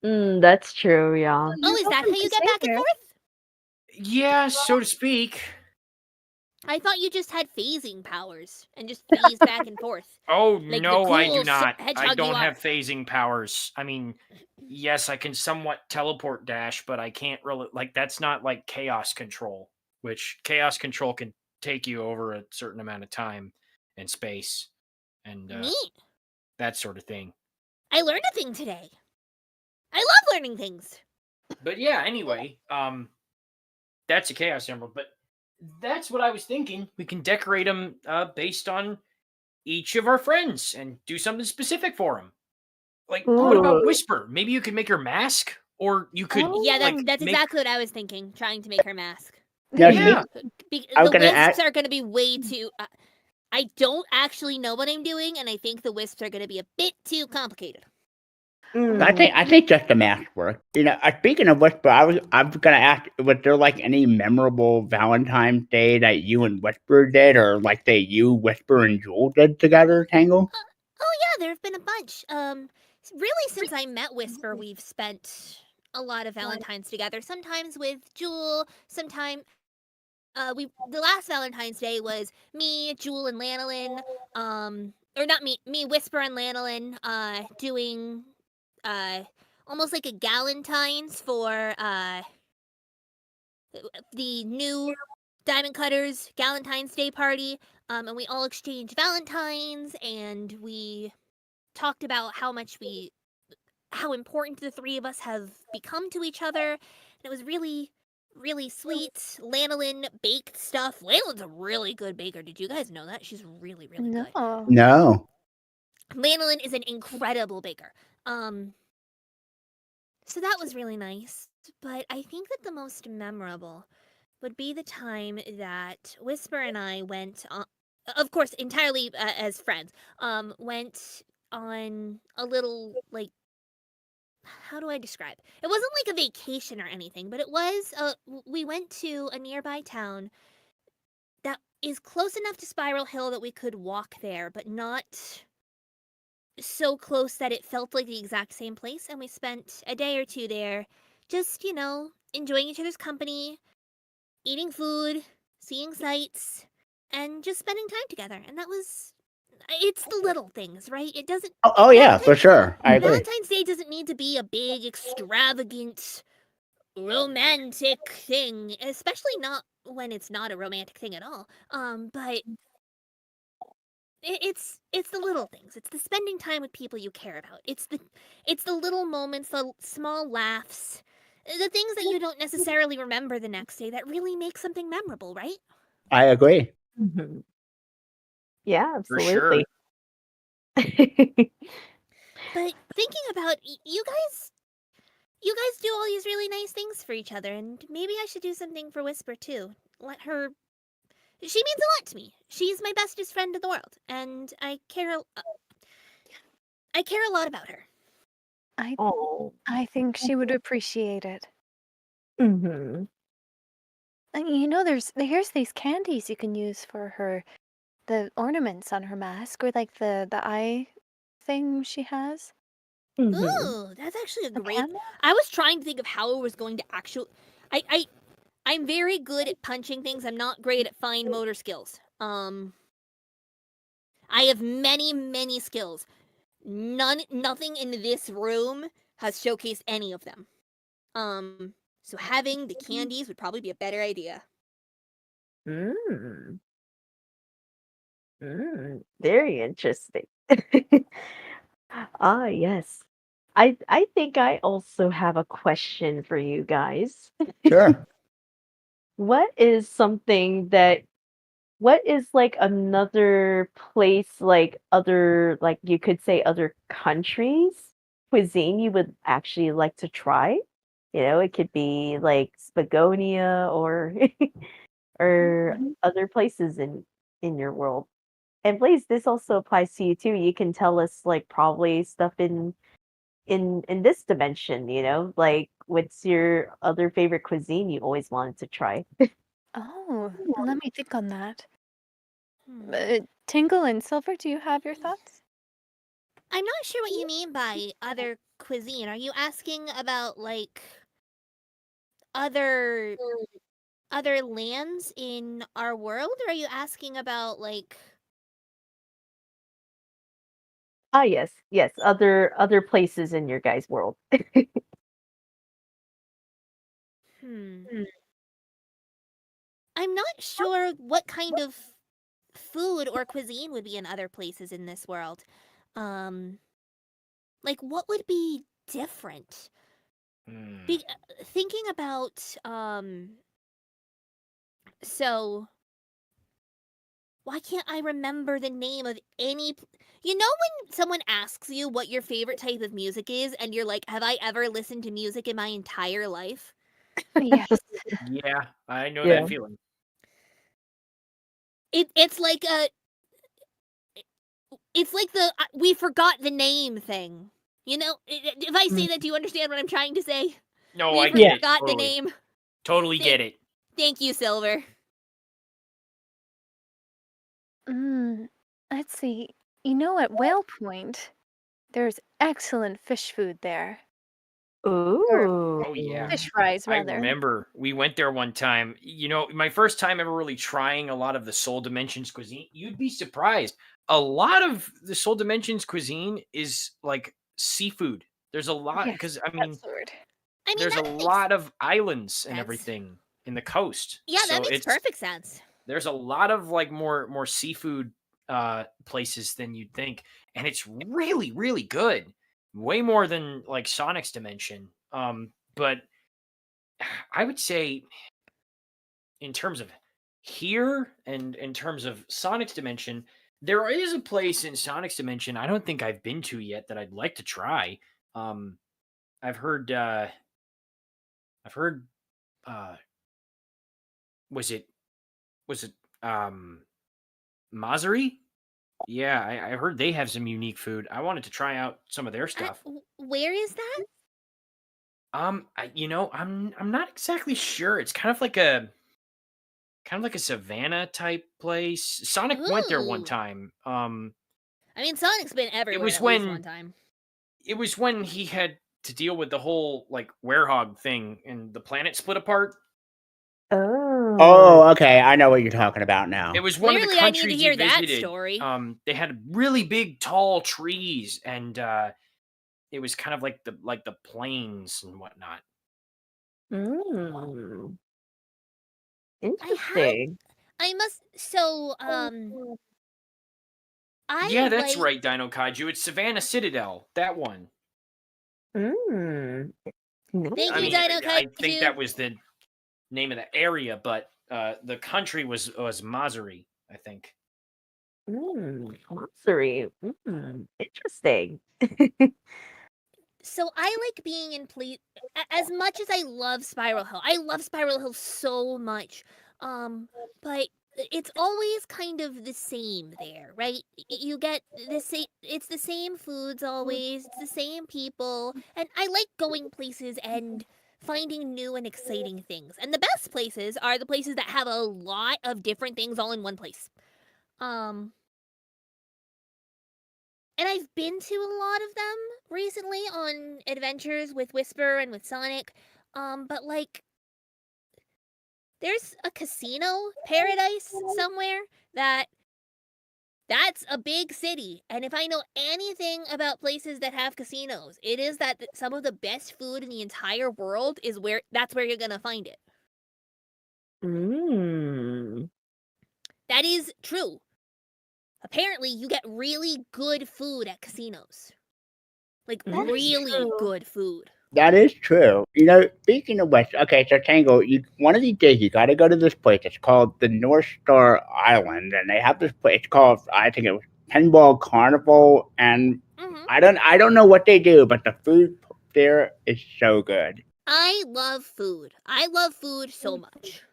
That's true, yeah. Oh, is that how you get back and forth? Yeah, so to speak. I thought you just had phasing powers and just phased back and forth. Oh, Like the no, I cool do not. hedgehog I you don't are. have phasing powers. I mean, yes, I can somewhat teleport dash, but I can't really, like, that's not like chaos control, which chaos control can take you over a certain amount of time and space and Neat. that sort of thing. I learned a thing today. I love learning things. But yeah, anyway, that's a Chaos Emerald. But that's what I was thinking. We can decorate them based on each of our friends and do something specific for them. Like, what about Ooh. Whisper? Maybe you could make her mask, or you could. Yeah, that's like, that's make- exactly what I was thinking. Trying to make her mask. Now, Yeah. I was The gonna wisps ask- are going to be way too. I don't actually know what I'm doing, and I think the wisps are going to be a bit too complicated. I think just the mask work. Speaking of Whisper, I was gonna ask, was there like any memorable Valentine's Day that you and Whisper did, or like you, Whisper, and Jewel did together, Tangle? Oh yeah, there have been a bunch. Really, since I met Whisper, we've spent a lot of Valentines together. Sometimes with Jewel, sometimes the last Valentine's Day was me, Jewel, and Lanolin. Or not me, Whisper, and Lanolin. Doing almost like a Galentine's for the new Diamond Cutters Galentine's Day party. And we all exchanged Valentines, and we talked about how important the three of us have become to each other. And it was really, really sweet. Lanolin baked stuff. Lanolin's a really good baker. Did you guys know that? She's really, really good. No. No. Lanolin is an incredible baker. So that was really nice. But I think that the most memorable would be the time that Whisper and I went on, of course, entirely as friends, went on a little, like, how do I describe? It wasn't like a vacation or anything, but it was, we went to a nearby town that is close enough to Spiral Hill that we could walk there, but not so close that it felt like the exact same place. And we spent a day or two there just, enjoying each other's company, eating food, seeing sights, and just spending time together. And it's the little things, right? It doesn't. Oh yeah, for sure. I agree. Valentine's Day doesn't need to be a big, extravagant, romantic thing, especially not when it's not a romantic thing at all. But it's the little things. It's the spending time with people you care about. It's the little moments, the small laughs, the things that you don't necessarily remember the next day that really make something memorable, right? I agree. Mhm. Yeah, For sure. absolutely. But thinking about you guys do all these really nice things for each other, and maybe I should do something for Whisper too. Let her. She means a lot to me. She's my bestest friend in the world, and I care a lot about her. Oh. I think she would appreciate it. Mhm. And here's these candies you can use for her, the ornaments on her mask, or like the eye thing she has. Mhm. Ooh, that's actually a The great. panda? I was trying to think of how I was going to actually. I'm very good at punching things. I'm not great at fine motor skills. I have many skills. Nothing in this room has showcased any of them. So having the candies would probably be a better idea. Mm. Very interesting. Ah, yes. I think I also have a question for you guys. Sure. What is something that what is like another place, like other, like you could say other countries cuisine you would actually like to try? It could be like Spagonia or or other places in your world. And please, this also applies to you too. You can tell us like probably stuff in this dimension, like what's your other favorite cuisine you always wanted to try? Oh, let me think on that. Hmm. Tingle and Silver, do you have your thoughts? I'm not sure what you mean by other cuisine. Are you asking about like other lands in our world, or are you asking about like Ah, yes, yes, other places in your guys' world. hmm. I'm not sure what kind of food or cuisine would be in other places in this world. Um like what would be different? Hmm. Thinking about so why can't I remember the name of any when someone asks you what your favorite type of music is and you're like, have I ever listened to music in my entire life? Yes. Yeah, I know Yeah. that feeling. It's like the we forgot the name thing. If I say Mm. that, do you understand what I'm trying to say? No, We I get it. forgot the Totally. name. Totally Thank, get it. thank you, Silver. Let's see. At Whale Point, there's excellent fish food there. Or Ooh. Oh yeah. fish fries, I rather. remember we went there one time. My first time ever really trying a lot of the Soul Dimensions cuisine. You'd be surprised. A lot of the Soul Dimensions cuisine is like seafood. There's a lot Yes, because that's the word. I mean, there's a that makes lot of islands and sense. everything in the coast. Yeah, that So makes perfect sense. there's a lot of like more seafood places than you'd think, and it's really good. Way more than like Sonic's Dimension. But I would say in terms of here and in terms of Sonic's Dimension, there is a place in Sonic's Dimension I don't think I've been to yet that I'd like to try. Um, I've heard I've heard uh was it was it Mazari? Yeah, I heard they have some unique food. I wanted to try out some of their stuff. Where is that? I'm not exactly sure. It's kind of like a savannah type place. Sonic went there one Ooh. time. I mean, Sonic's been It everywhere was at least one when time. he had to deal with the whole like werehog thing and the planet split apart. Oh. Oh, okay. I know what you're talking about now. It was one of the Clearly, I need to countries hear he that visited. story. They had really big, tall trees, and it was kind of like the plains and whatnot. Mm, I interesting. must. So, Yeah, I that's like. right, Dino Kaiju. It's Savannah Citadel. That one. Mm, Thank I you, mean, nice. Dino I think that Kaiju. was the name of the area, but the country was Mazari, I think. Monstery. Interesting. So I like being in as much as I love Spiral Hill. I love Spiral Hill so much. But it's always kind of the same there, right? You get the same. It's the same foods always. It's the same people, and I like going places and finding new and exciting things. And the best places are the places that have a lot of different things all in one place. Um, and I've been to a lot of them recently on adventures with Whisper and with Sonic. But like there's a casino paradise somewhere that's a big city. And if I know anything about places that have casinos, it is that some of the best food in the entire world is that's where you're going to find it. Mm. That is true. Apparently, you get really good food at casinos. Like That is really true. good food. That is true. Speaking of which, okay, so Tango, one of these days you got to go to this place. It's called the North Star Island, and they have this place. It's called, I think it was Pinball Carnival, and Mhm. I don't know what they do, but the food there is so good. I love food. I love food so much.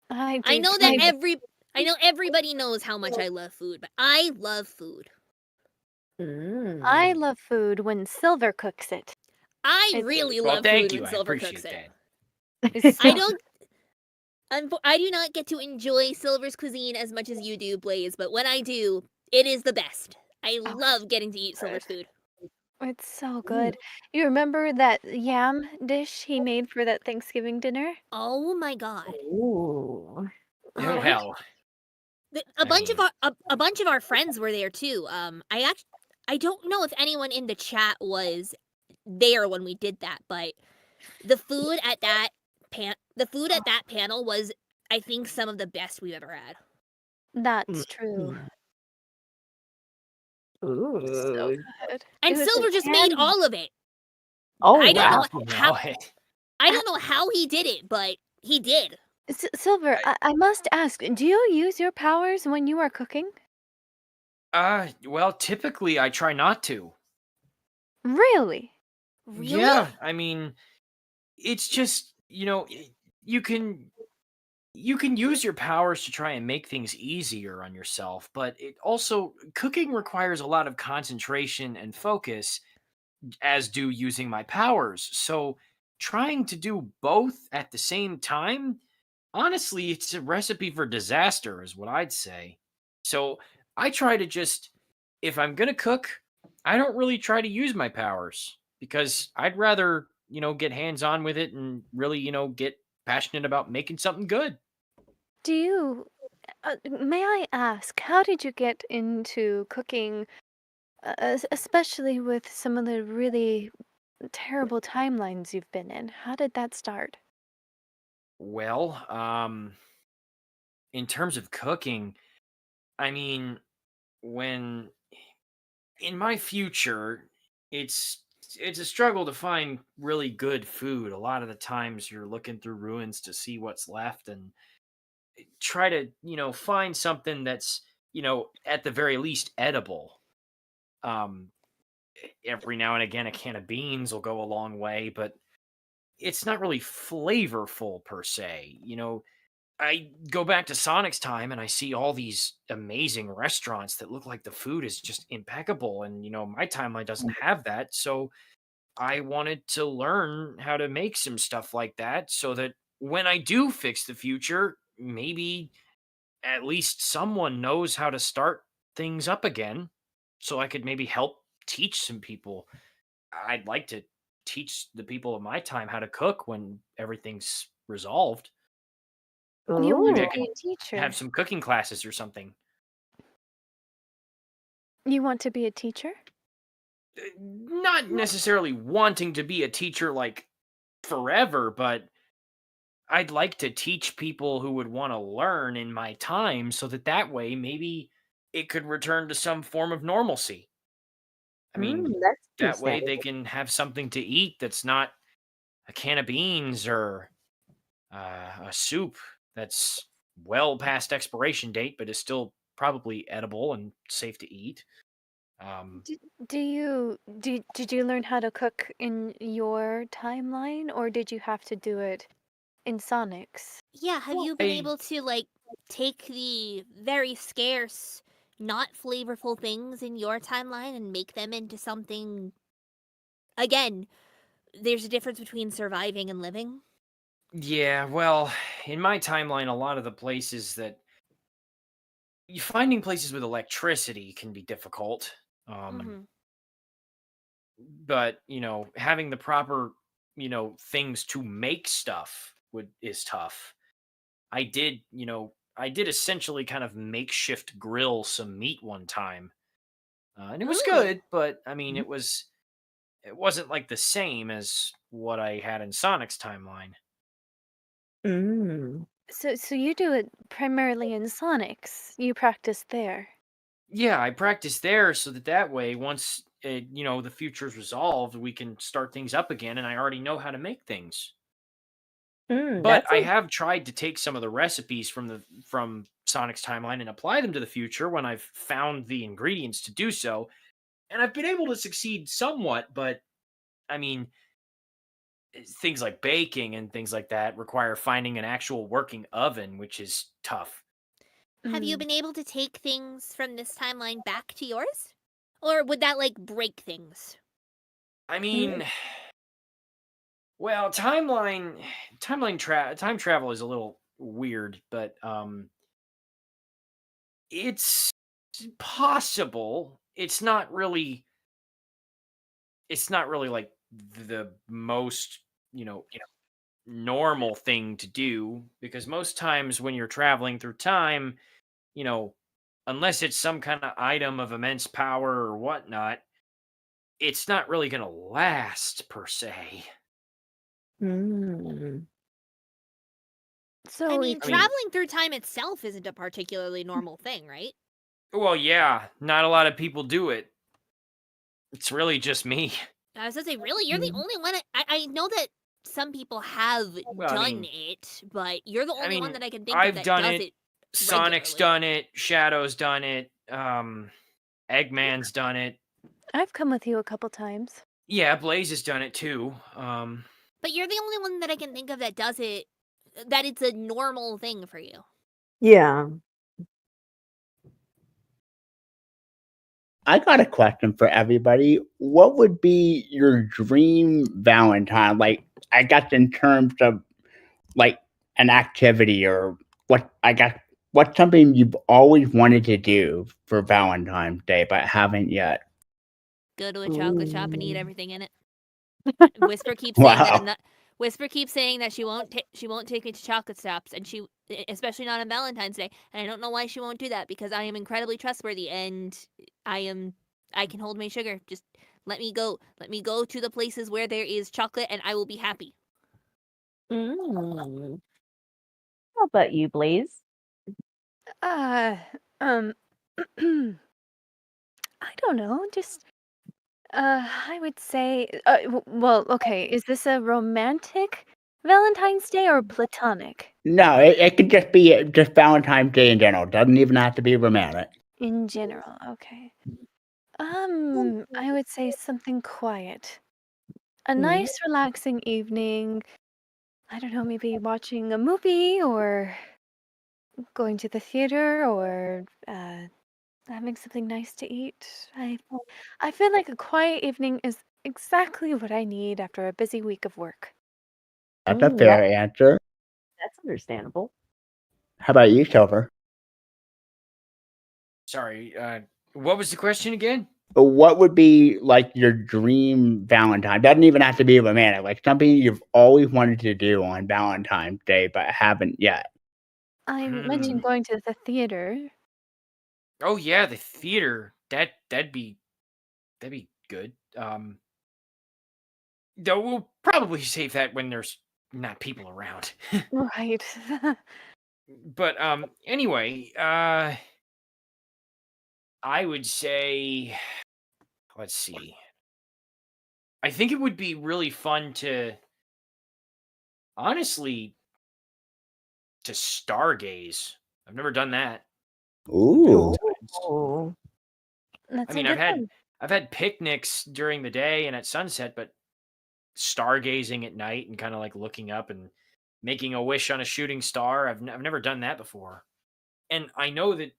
I I do know that too. I know everybody knows how much I love food, but I love food. I love food when Silver cooks it. I It's- really Well, love thank food you. when I Silver cooks appreciate it. that. It's so I don't I do not get to enjoy Silver's cuisine as much as you do, Blaze, but when I do, it is the best. I Oh, love getting to eat Silver's good. food. It's so good. You remember that yam dish he made for that Thanksgiving dinner? Oh my god. Ooh. Um Well, a I bunch of mean, a bunch of our friends were there too. I don't know if anyone in the chat was there when we did that, but the food at that panel was, I think, some of the best we've ever had. That's true. So Ooh. good. And It was a Silver just made hand. all of it. Oh, I don't wow. know how well, I don't know how he did it, but he did. Silver, I must ask, do you use your powers when you are cooking? well, typically I try not to. Really? Really? Yeah, I mean, it's just you can use your powers to try and make things easier on yourself, but it also cooking requires a lot of concentration and focus, as do using my powers. So trying to do both at the same time, honestly, it's a recipe for disaster, is what I'd say. So I try to just, if I'm gonna cook, I don't really try to use my powers because I'd rather, get hands on with it and really, get passionate about making something good. Do you, may I ask, how did you get into cooking, especially with some of the really terrible timelines you've been in? How did that start? Well, in terms of cooking, I mean, when in my future, it's it's a struggle to find really good food. A lot of the times you're looking through ruins to see what's left and try to, find something that's, at the very least edible. Um every now and again a can of beans will go a long way, but it's not really flavorful per se. I go back to Sonic's time and I see all these amazing restaurants that look like the food is just impeccable. And, my timeline doesn't have that. So I wanted to learn how to make some stuff like that so that when I do fix the future, maybe at least someone knows how to start things up again. So I could maybe help teach some people. I'd like to teach the people of my time how to cook when everything's resolved. You want Maybe to I Oh. be could a teacher. have some cooking classes or something. You want to be a teacher? Not necessarily wanting to be a teacher like forever, but I'd like to teach people who would want to learn in my time so that way maybe it could return to some form of normalcy. I mean, That's that way they understandable. can have something to eat that's not a can of beans or a soup that's well past expiration date, but is still probably edible and safe to eat. Um, Did you learn how to cook in your timeline, or did you have to do it in Sonic's? Yeah, have Well, you been I able to like take the very scarce, not flavorful things in your timeline and make them into something? Again, there's a difference between surviving and living. yeah, well, in my timeline, a lot of the places that finding places with electricity can be difficult. Mm-hmm. But having the proper things to make stuff is tough. I did essentially kind of makeshift grill some meat one time, and it was Ooh. good, but I mean Mhm. it wasn't like the same as what I had in Sonic's timeline. Mm. So you do it primarily in Sonic's. You practice there. Yeah, I practiced there so that way once the future's resolved, we can start things up again, and I already know how to make things. But That's I a have tried to take some of the recipes from Sonic's timeline and apply them to the future when I've found the ingredients to do so, and I've been able to succeed somewhat. But I mean, things like baking and things like that require finding an actual working oven, which is tough. Have you Mm. been able to take things from this timeline back to yours? Or would that like break things? I mm, mean, well, time travel is a little weird, but it's possible. It's not really like the most, you know, normal thing to do, because most times when you're traveling through time, you know, unless it's some kind of item of immense power or whatnot, it's not really going to last per se. mm. I So mean, if I mean, traveling through time itself isn't a particularly normal thing, right? well, yeah, not a lot of people do it. It's really just me. I was gonna say, really, you're the Mm. only one. I know that some people have Well, done it, but you're the I only one mean, that I can think of I've that done does it. it Sonic's regularly. done it. Shadow's done it. Eggman's done it. I've come with you a couple times. Yeah, Blaze has done it too. But you're the only one that I can think of that does it, that it's a normal thing for you. Yeah. I got a question for everybody. What would be your dream Valentine? Like, I guess in terms of like an activity or what's something you've always wanted to do for Valentine's Day but haven't yet? Go to a chocolate shop and eat Ooh. everything in it. Whisper keeps saying that I'm Wow. not. Whisper keeps saying that she won't take me to chocolate shops, and especially not on Valentine's Day. And I don't know why she won't do that, because I am incredibly trustworthy and I can hold my sugar. Just let me go. Let me go to the places where there is chocolate, and I will be happy. Mm. How about you, Blaze? Uh, um, I don't know. Just I would say, well, okay. Is this a romantic Valentine's Day or platonic No, it could just be just Valentine's Day in general. Doesn't even have to be romantic. in general? Okay. I would say something quiet. A Mm. nice, relaxing evening. I don't know, maybe watching a movie or going to the theater or having something nice to eat. I feel like a quiet evening is exactly what I need after a busy week of work. That's a That fair answer. that's understandable. How about you, Silver? Sorry. What was the question again? What would be like your dream Valentine? Doesn't even have to be romantic. Like something you've always wanted to do on Valentine's Day but haven't yet. I mentioned going to the theater. Oh yeah, the theater. That'd be good. Though we'll probably save that when there's not people around. Right. But anyway, I would say, let's see. I think it would be really fun to, honestly, to stargaze. I've never done that. Ooh. Oh. That's I a mean, good one. I've had picnics during the day and at sunset, but stargazing at night and kind of like looking up and making a wish on a shooting star, I've never done that before. And I know that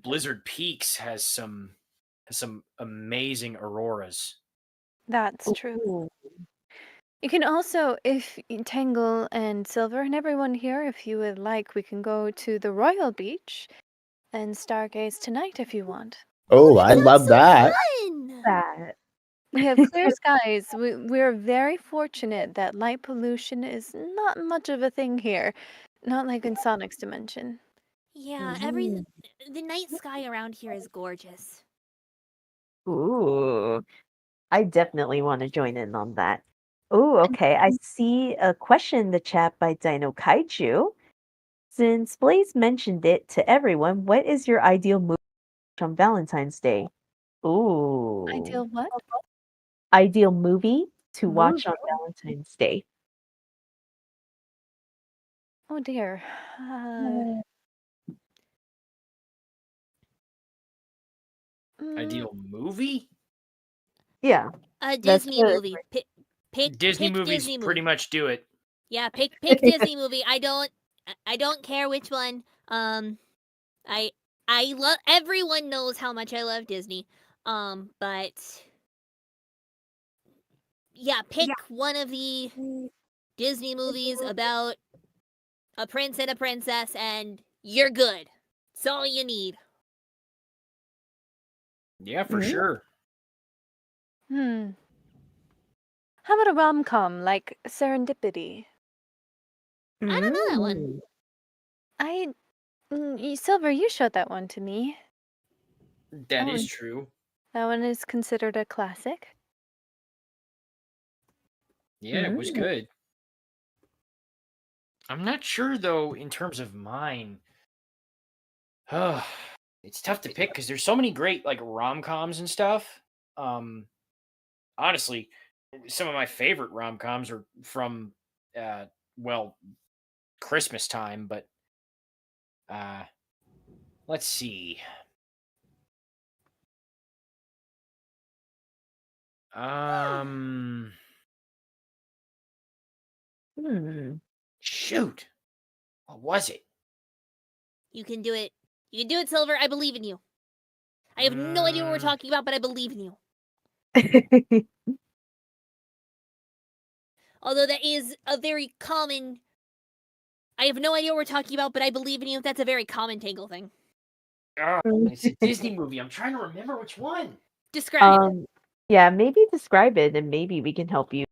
Blizzard Peaks has some amazing auroras. That's true. Ooh. You can also, if Tangle and Silver and everyone here, if you would like, we can go to the Royal Beach and stargaze tonight if you want. Oh, I love that. Fun! That. We have clear skies. We're very fortunate that light pollution is not much of a thing here. Not like in Sonic's dimension. Yeah, the night sky around here is gorgeous. Ooh. I definitely want to join in on that. Ooh, okay. I see a question in the chat by Dino Kaiju. Since Blaze mentioned it to everyone, what is your ideal movie on Valentine's Day? Ooh. Ideal what? Ideal movie to watch on Movie. Valentine's Day. Oh dear. Ideal movie? Yeah. A That's Disney what- movie. Pick Disney movies Disney pretty movie. much do it. Yeah, pick Disney movie. I don't care which one. I love, everyone knows how much I love Disney. But yeah, pick one of the Disney movies about a prince and a princess and you're good. It's all you need. Yeah, for Mhm. sure. How about a rom-com like Serendipity? I don't know that one. Silver, you showed that one to me. That Oh, is true. That one is considered a classic. Yeah, it was Mm. good. I'm not sure though in terms of mine. It's tough to pick because there's so many great like rom-coms and stuff. Honestly, some of my favorite rom-coms are from well, Christmas time, but let's see. Shoot. What was it? You can do it. You can do it, Silver. I believe in you. I have no idea what we're talking about, but I believe in you. Although that is a very common. I have no idea what we're talking about, but I believe in you. That's a very common Tangle thing. It's a Disney movie. I'm trying to remember which one. Describe. Yeah, maybe describe it and maybe we can help you.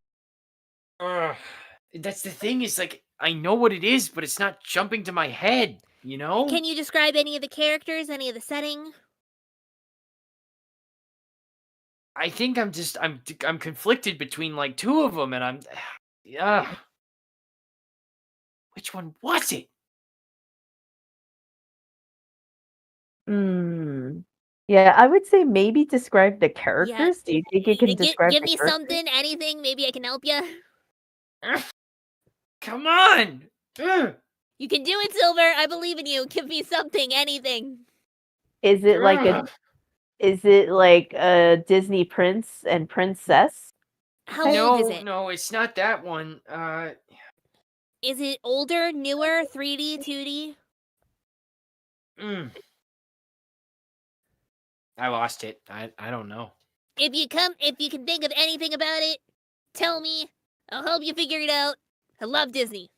That's the thing is like I know what it is, but it's not jumping to my head, you know? Can you describe any of the characters, any of the setting? I think I'm conflicted between like two of them and I'm which one was it? Yeah, I would say maybe describe the characters. Do you think you can describe Give the me characters? something, anything. Maybe I can help you. Come on. You can do it, Silver. I believe in you. Give me something, anything. Is it like a Disney prince and princess? How old is it? No, it's not that one. Is it older, newer, 3D, 2D? I lost it. I don't know. If you can think of anything about it, tell me. I'll help you figure it out. I love Disney.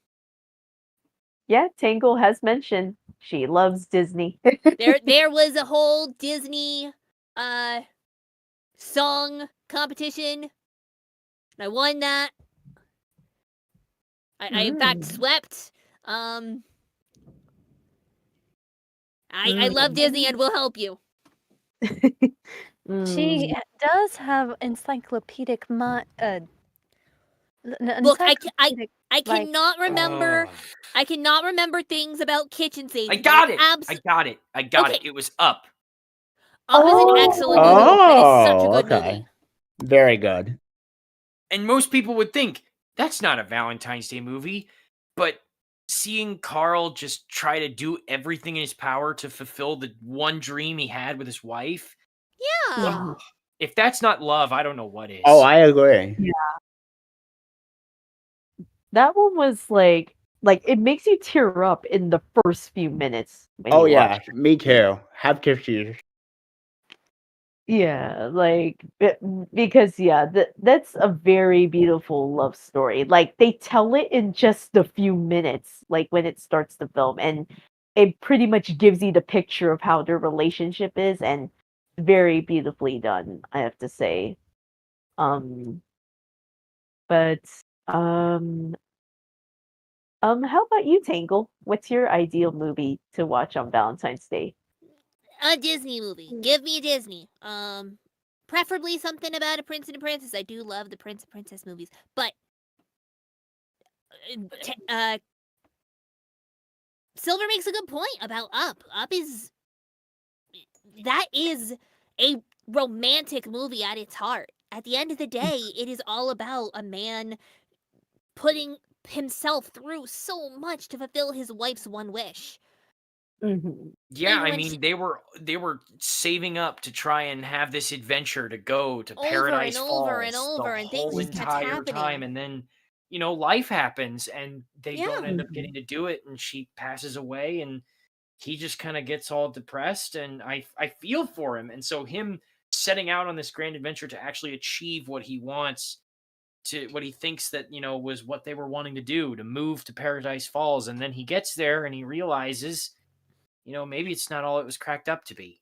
Yeah, Tangle has mentioned she loves Disney. There was a whole Disney song competition. I won that. I in fact swept I love Disney and will help you. She does have encyclopedic Look, I like- cannot remember. Oh. I cannot remember things about kitchen safety. I got it. Abs- I got it. I got it. Okay. It was Up. Up is an excellent movie. That is such a good movie. Very good. And most people would think that's not a Valentine's Day movie, but seeing Carl just try to do everything in his power to fulfill the one dream he had with his wife. Yeah. If that's not love, I don't know what is. Oh, I agree. Yeah. That one was like it makes you tear up in the first few minutes. When Oh you yeah, watch it. me too. Have tissues. Yeah, because that's a very beautiful love story. Like they tell it in just a few minutes, like when it starts to film, and it pretty much gives you the picture of how their relationship is, and very beautifully done, I have to say. But how about you, Tangle? What's your ideal movie to watch on Valentine's Day? A Disney movie. Give me a Disney. Preferably something about a prince and a princess. I do love the prince and princess movies, but Silver makes a good point about Up. Up is a romantic movie at its heart. At the end of the day, it is all about a man putting himself through so much to fulfill his wife's one wish. Mm-hmm. Yeah, Even I when mean they were saving up to try and have this adventure to go to Paradise and Falls over and over, the and things whole just kept entire happening. time, and then life happens and they don't Yeah. end up getting to do it, and she passes away, and he just kind of gets all depressed, and I feel for him, and so him setting out on this grand adventure to actually achieve what he wants, to what he thinks that was what they were wanting to do, to move to Paradise Falls, and then he gets there and he realizes maybe it's not all it was cracked up to be.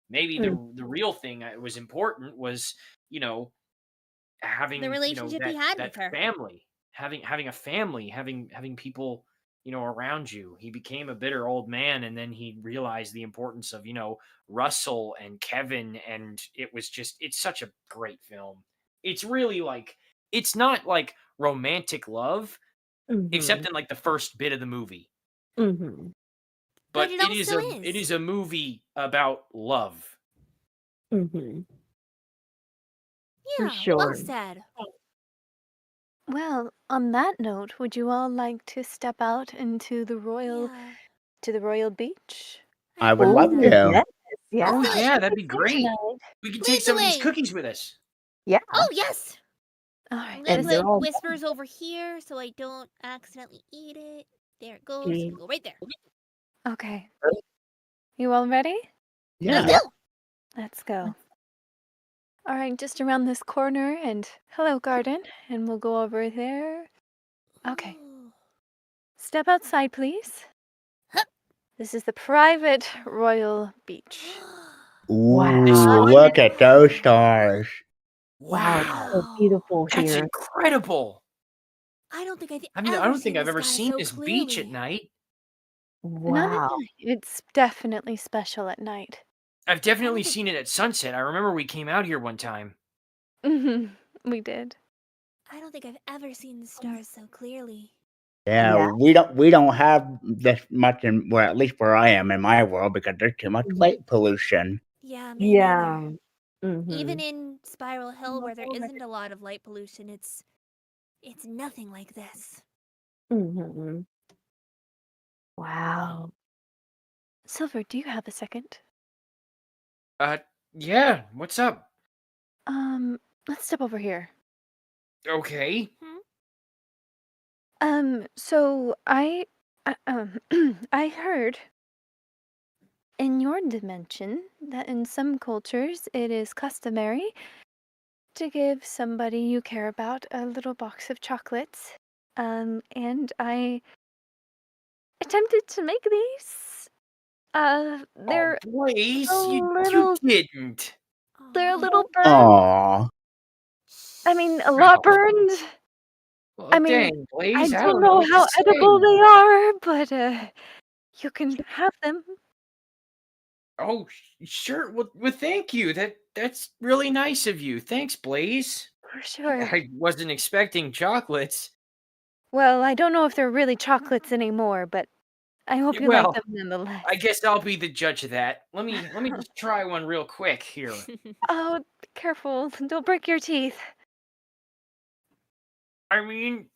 Maybe the real thing that was important was having The relationship he had with her. family, having a family, having people around you. He became a bitter old man, and then he realized the importance of Russell and Kevin, and it's such a great film. It's really it's not like romantic love, except in like the first bit of the movie. Mm-hmm. But it it is a movie about love. Mm-hmm. Yeah, sure. well said. Well, on that note, would you all like to step out into the royal beach? I would love love that. to. Yeah. Oh Let's do it. yeah, that'd be great. We can take Lead some the of these way. cookies with us. Yeah. Oh yes. All I'm right. gonna And they're put all Whispers over here so I don't accidentally eat it. There it goes. Okay. It'll go right there. Okay. You all ready? Yeah. Let's go. Let's go. All right, just around this corner, and hello, garden, and we'll go over there. Okay. Ooh. Step outside, please. Hup. This is the private royal beach. Ooh, Wow. look at those stars. Wow, it's so beautiful That's here. incredible. I don't think I've I mean, I ever don't seen think I've the ever sky seen so this beach at clearly. night. Not at Wow. night. It's definitely special at night. I've definitely think- seen it at sunset. I remember we came out here one time. We did. I don't think I've ever seen the stars so clearly. Yeah, Yeah. we don't have this much at least where I am in my world, because there's too much light pollution. Yeah, me Yeah. neither. Mm-hmm. Even in Spiral Hill, where there isn't a lot of light pollution, it's nothing like this. Mm-hmm. Wow. Silver, do you have a second? Yeah. What's up? Let's step over here. Okay. So I I heard in your dimension that in some cultures it is customary to give somebody you care about a little box of chocolates. And I attempted to make these. They're Blaze, a you little didn't. Oh, they're a little burned. Aww. I mean, a lot burned. Well, I mean, dang, I Blaze, I don't don't know know what to how edible say. they are, but you can have them. Oh, sure. Well, thank you. That's really nice of you. Thanks, Blaze. For sure. I wasn't expecting chocolates. Well, I don't know if they're really chocolates anymore, but I hope you like Well, them nonetheless. I guess I'll be the judge of that. Let me just try one real quick here. Oh, be careful. Don't break your teeth. I mean,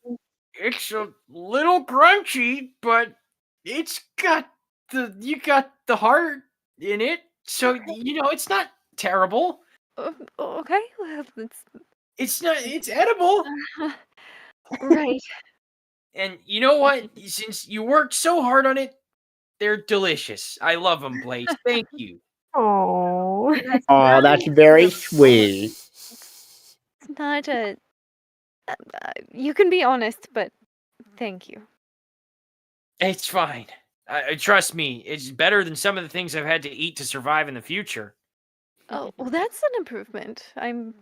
it's a little crunchy, but it's got you got the heart in it, so Okay. it's not terrible. Okay. Well, It's edible. right. And you know what? Since you worked so hard on it, they're delicious. I love them, Blaze. Thank you. Oh. That's Oh, that's very sweet. It's not a. You can be honest, but thank you. It's fine. Trust me, it's better than some of the things I've had to eat to survive in the future. Oh, well, that's an improvement. I'm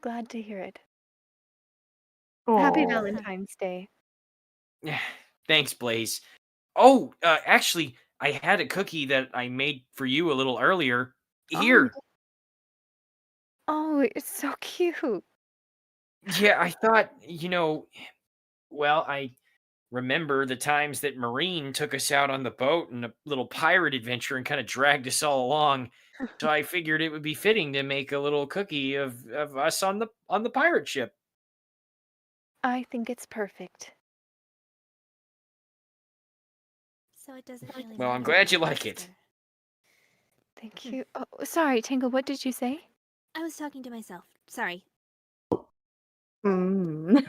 glad to hear it. Happy Oh. Valentine's Day. Thanks, Blaze. Oh, actually, I had a cookie that I made for you a little earlier. Here. Oh, it's so cute. Yeah, I thought, well, I remember the times that Marine took us out on the boat in a little pirate adventure and kind of dragged us all along. So I figured it would be fitting to make a little cookie of us on the pirate ship. I think it's perfect. So it doesn't really Well, I'm matter glad you about like it. Whisper. Thank you. Oh, sorry, Tangle, what did you say? I was talking to myself. Sorry. Mm.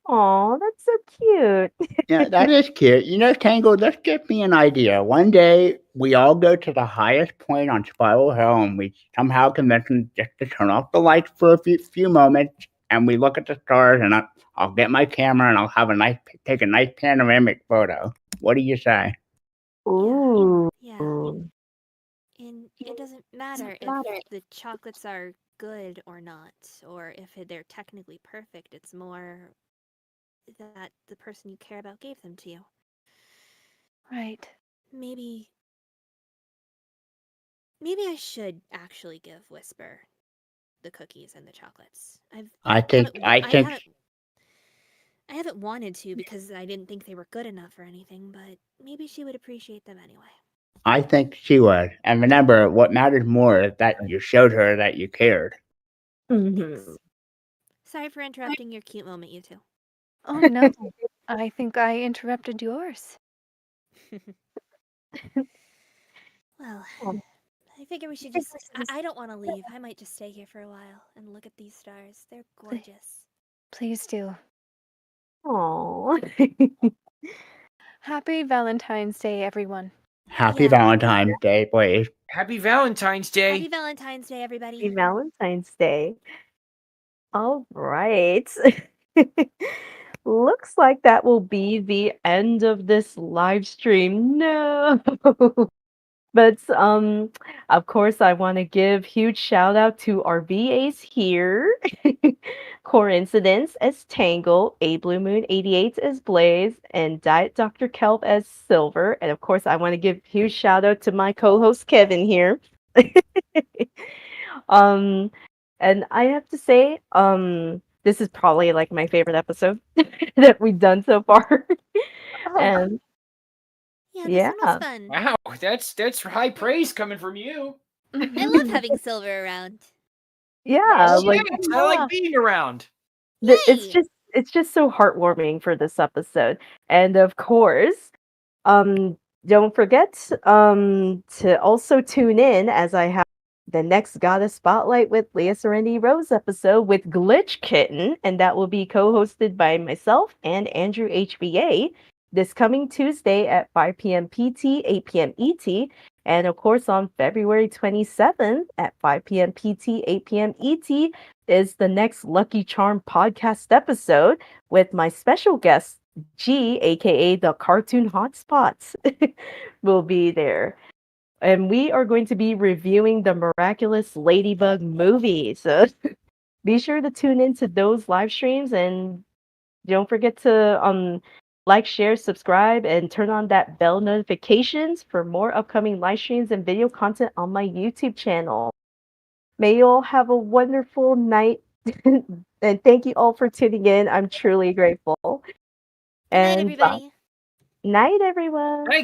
Aw, that's so cute. Yeah, that is cute. Tangle, this gives me an idea. One day, we all go to the highest point on Spiral Hill, and we somehow convince them just to turn off the lights for a few moments, and we look at the stars, and I'll get my camera, and I'll take a nice panoramic photo. What do you say? Ooh. Yeah. And it doesn't matter if the chocolates are good or not, or if they're technically perfect. It's more that the person you care about gave them to you. Right. Maybe I should actually give Whisper the cookies and the chocolates. I think I haven't wanted to because I didn't think they were good enough or anything, but maybe she would appreciate them anyway. I think she would. And remember, what matters more is that you showed her that you cared. Mhm. Thanks. Sorry for interrupting your cute moment, you two. Oh, no. I think I interrupted yours. Well, Oh. I figure we should just. I don't want to leave. I might just stay here for a while and look at these stars. They're gorgeous. Please do. Aw. Happy Valentine's Day, everyone. Happy Yeah. Valentine's Day, Blaze. Happy Valentine's Day. Happy Valentine's Day, everybody. Happy Valentine's Day. All right. Looks like that will be the end of this live stream. No. But of course I want to give huge shout out to our VAs here. Coryncidence as Tangle, A Blue Moon 88 as Blaze, and DietDrKelp as Silver. And of course I want to give huge shout out to my co-host Kevin here. um and I have to say, this is probably like my favorite episode that we've done so far. And Yeah, this yeah. one was fun. Wow, that's high praise coming from you. I love having Silver around. Yeah, Yes, like I like being around. it's Yay! just so heartwarming for this episode. And of course, don't forget to also tune in as I have the next Goddess Spotlight with Liaserenityrose episode with Glitch Kitten, and that will be co-hosted by myself and Andrew HBA this coming Tuesday at 5 p.m. PT, 8 p.m. ET, and of course on February 27th at 5 p.m. PT, 8 p.m. ET is the next Lucky Charm podcast episode with my special guest G, aka the Cartoon Hotspots, will be there. And we are going to be reviewing the Miraculous Ladybug movie. So be sure to tune into those live streams and Don't forget to like, share, subscribe, and turn on that bell notifications for more upcoming live streams and video content on my YouTube channel. May you all have a wonderful night. And thank you all for tuning in. I'm truly grateful. Good night, And everybody. night, everyone.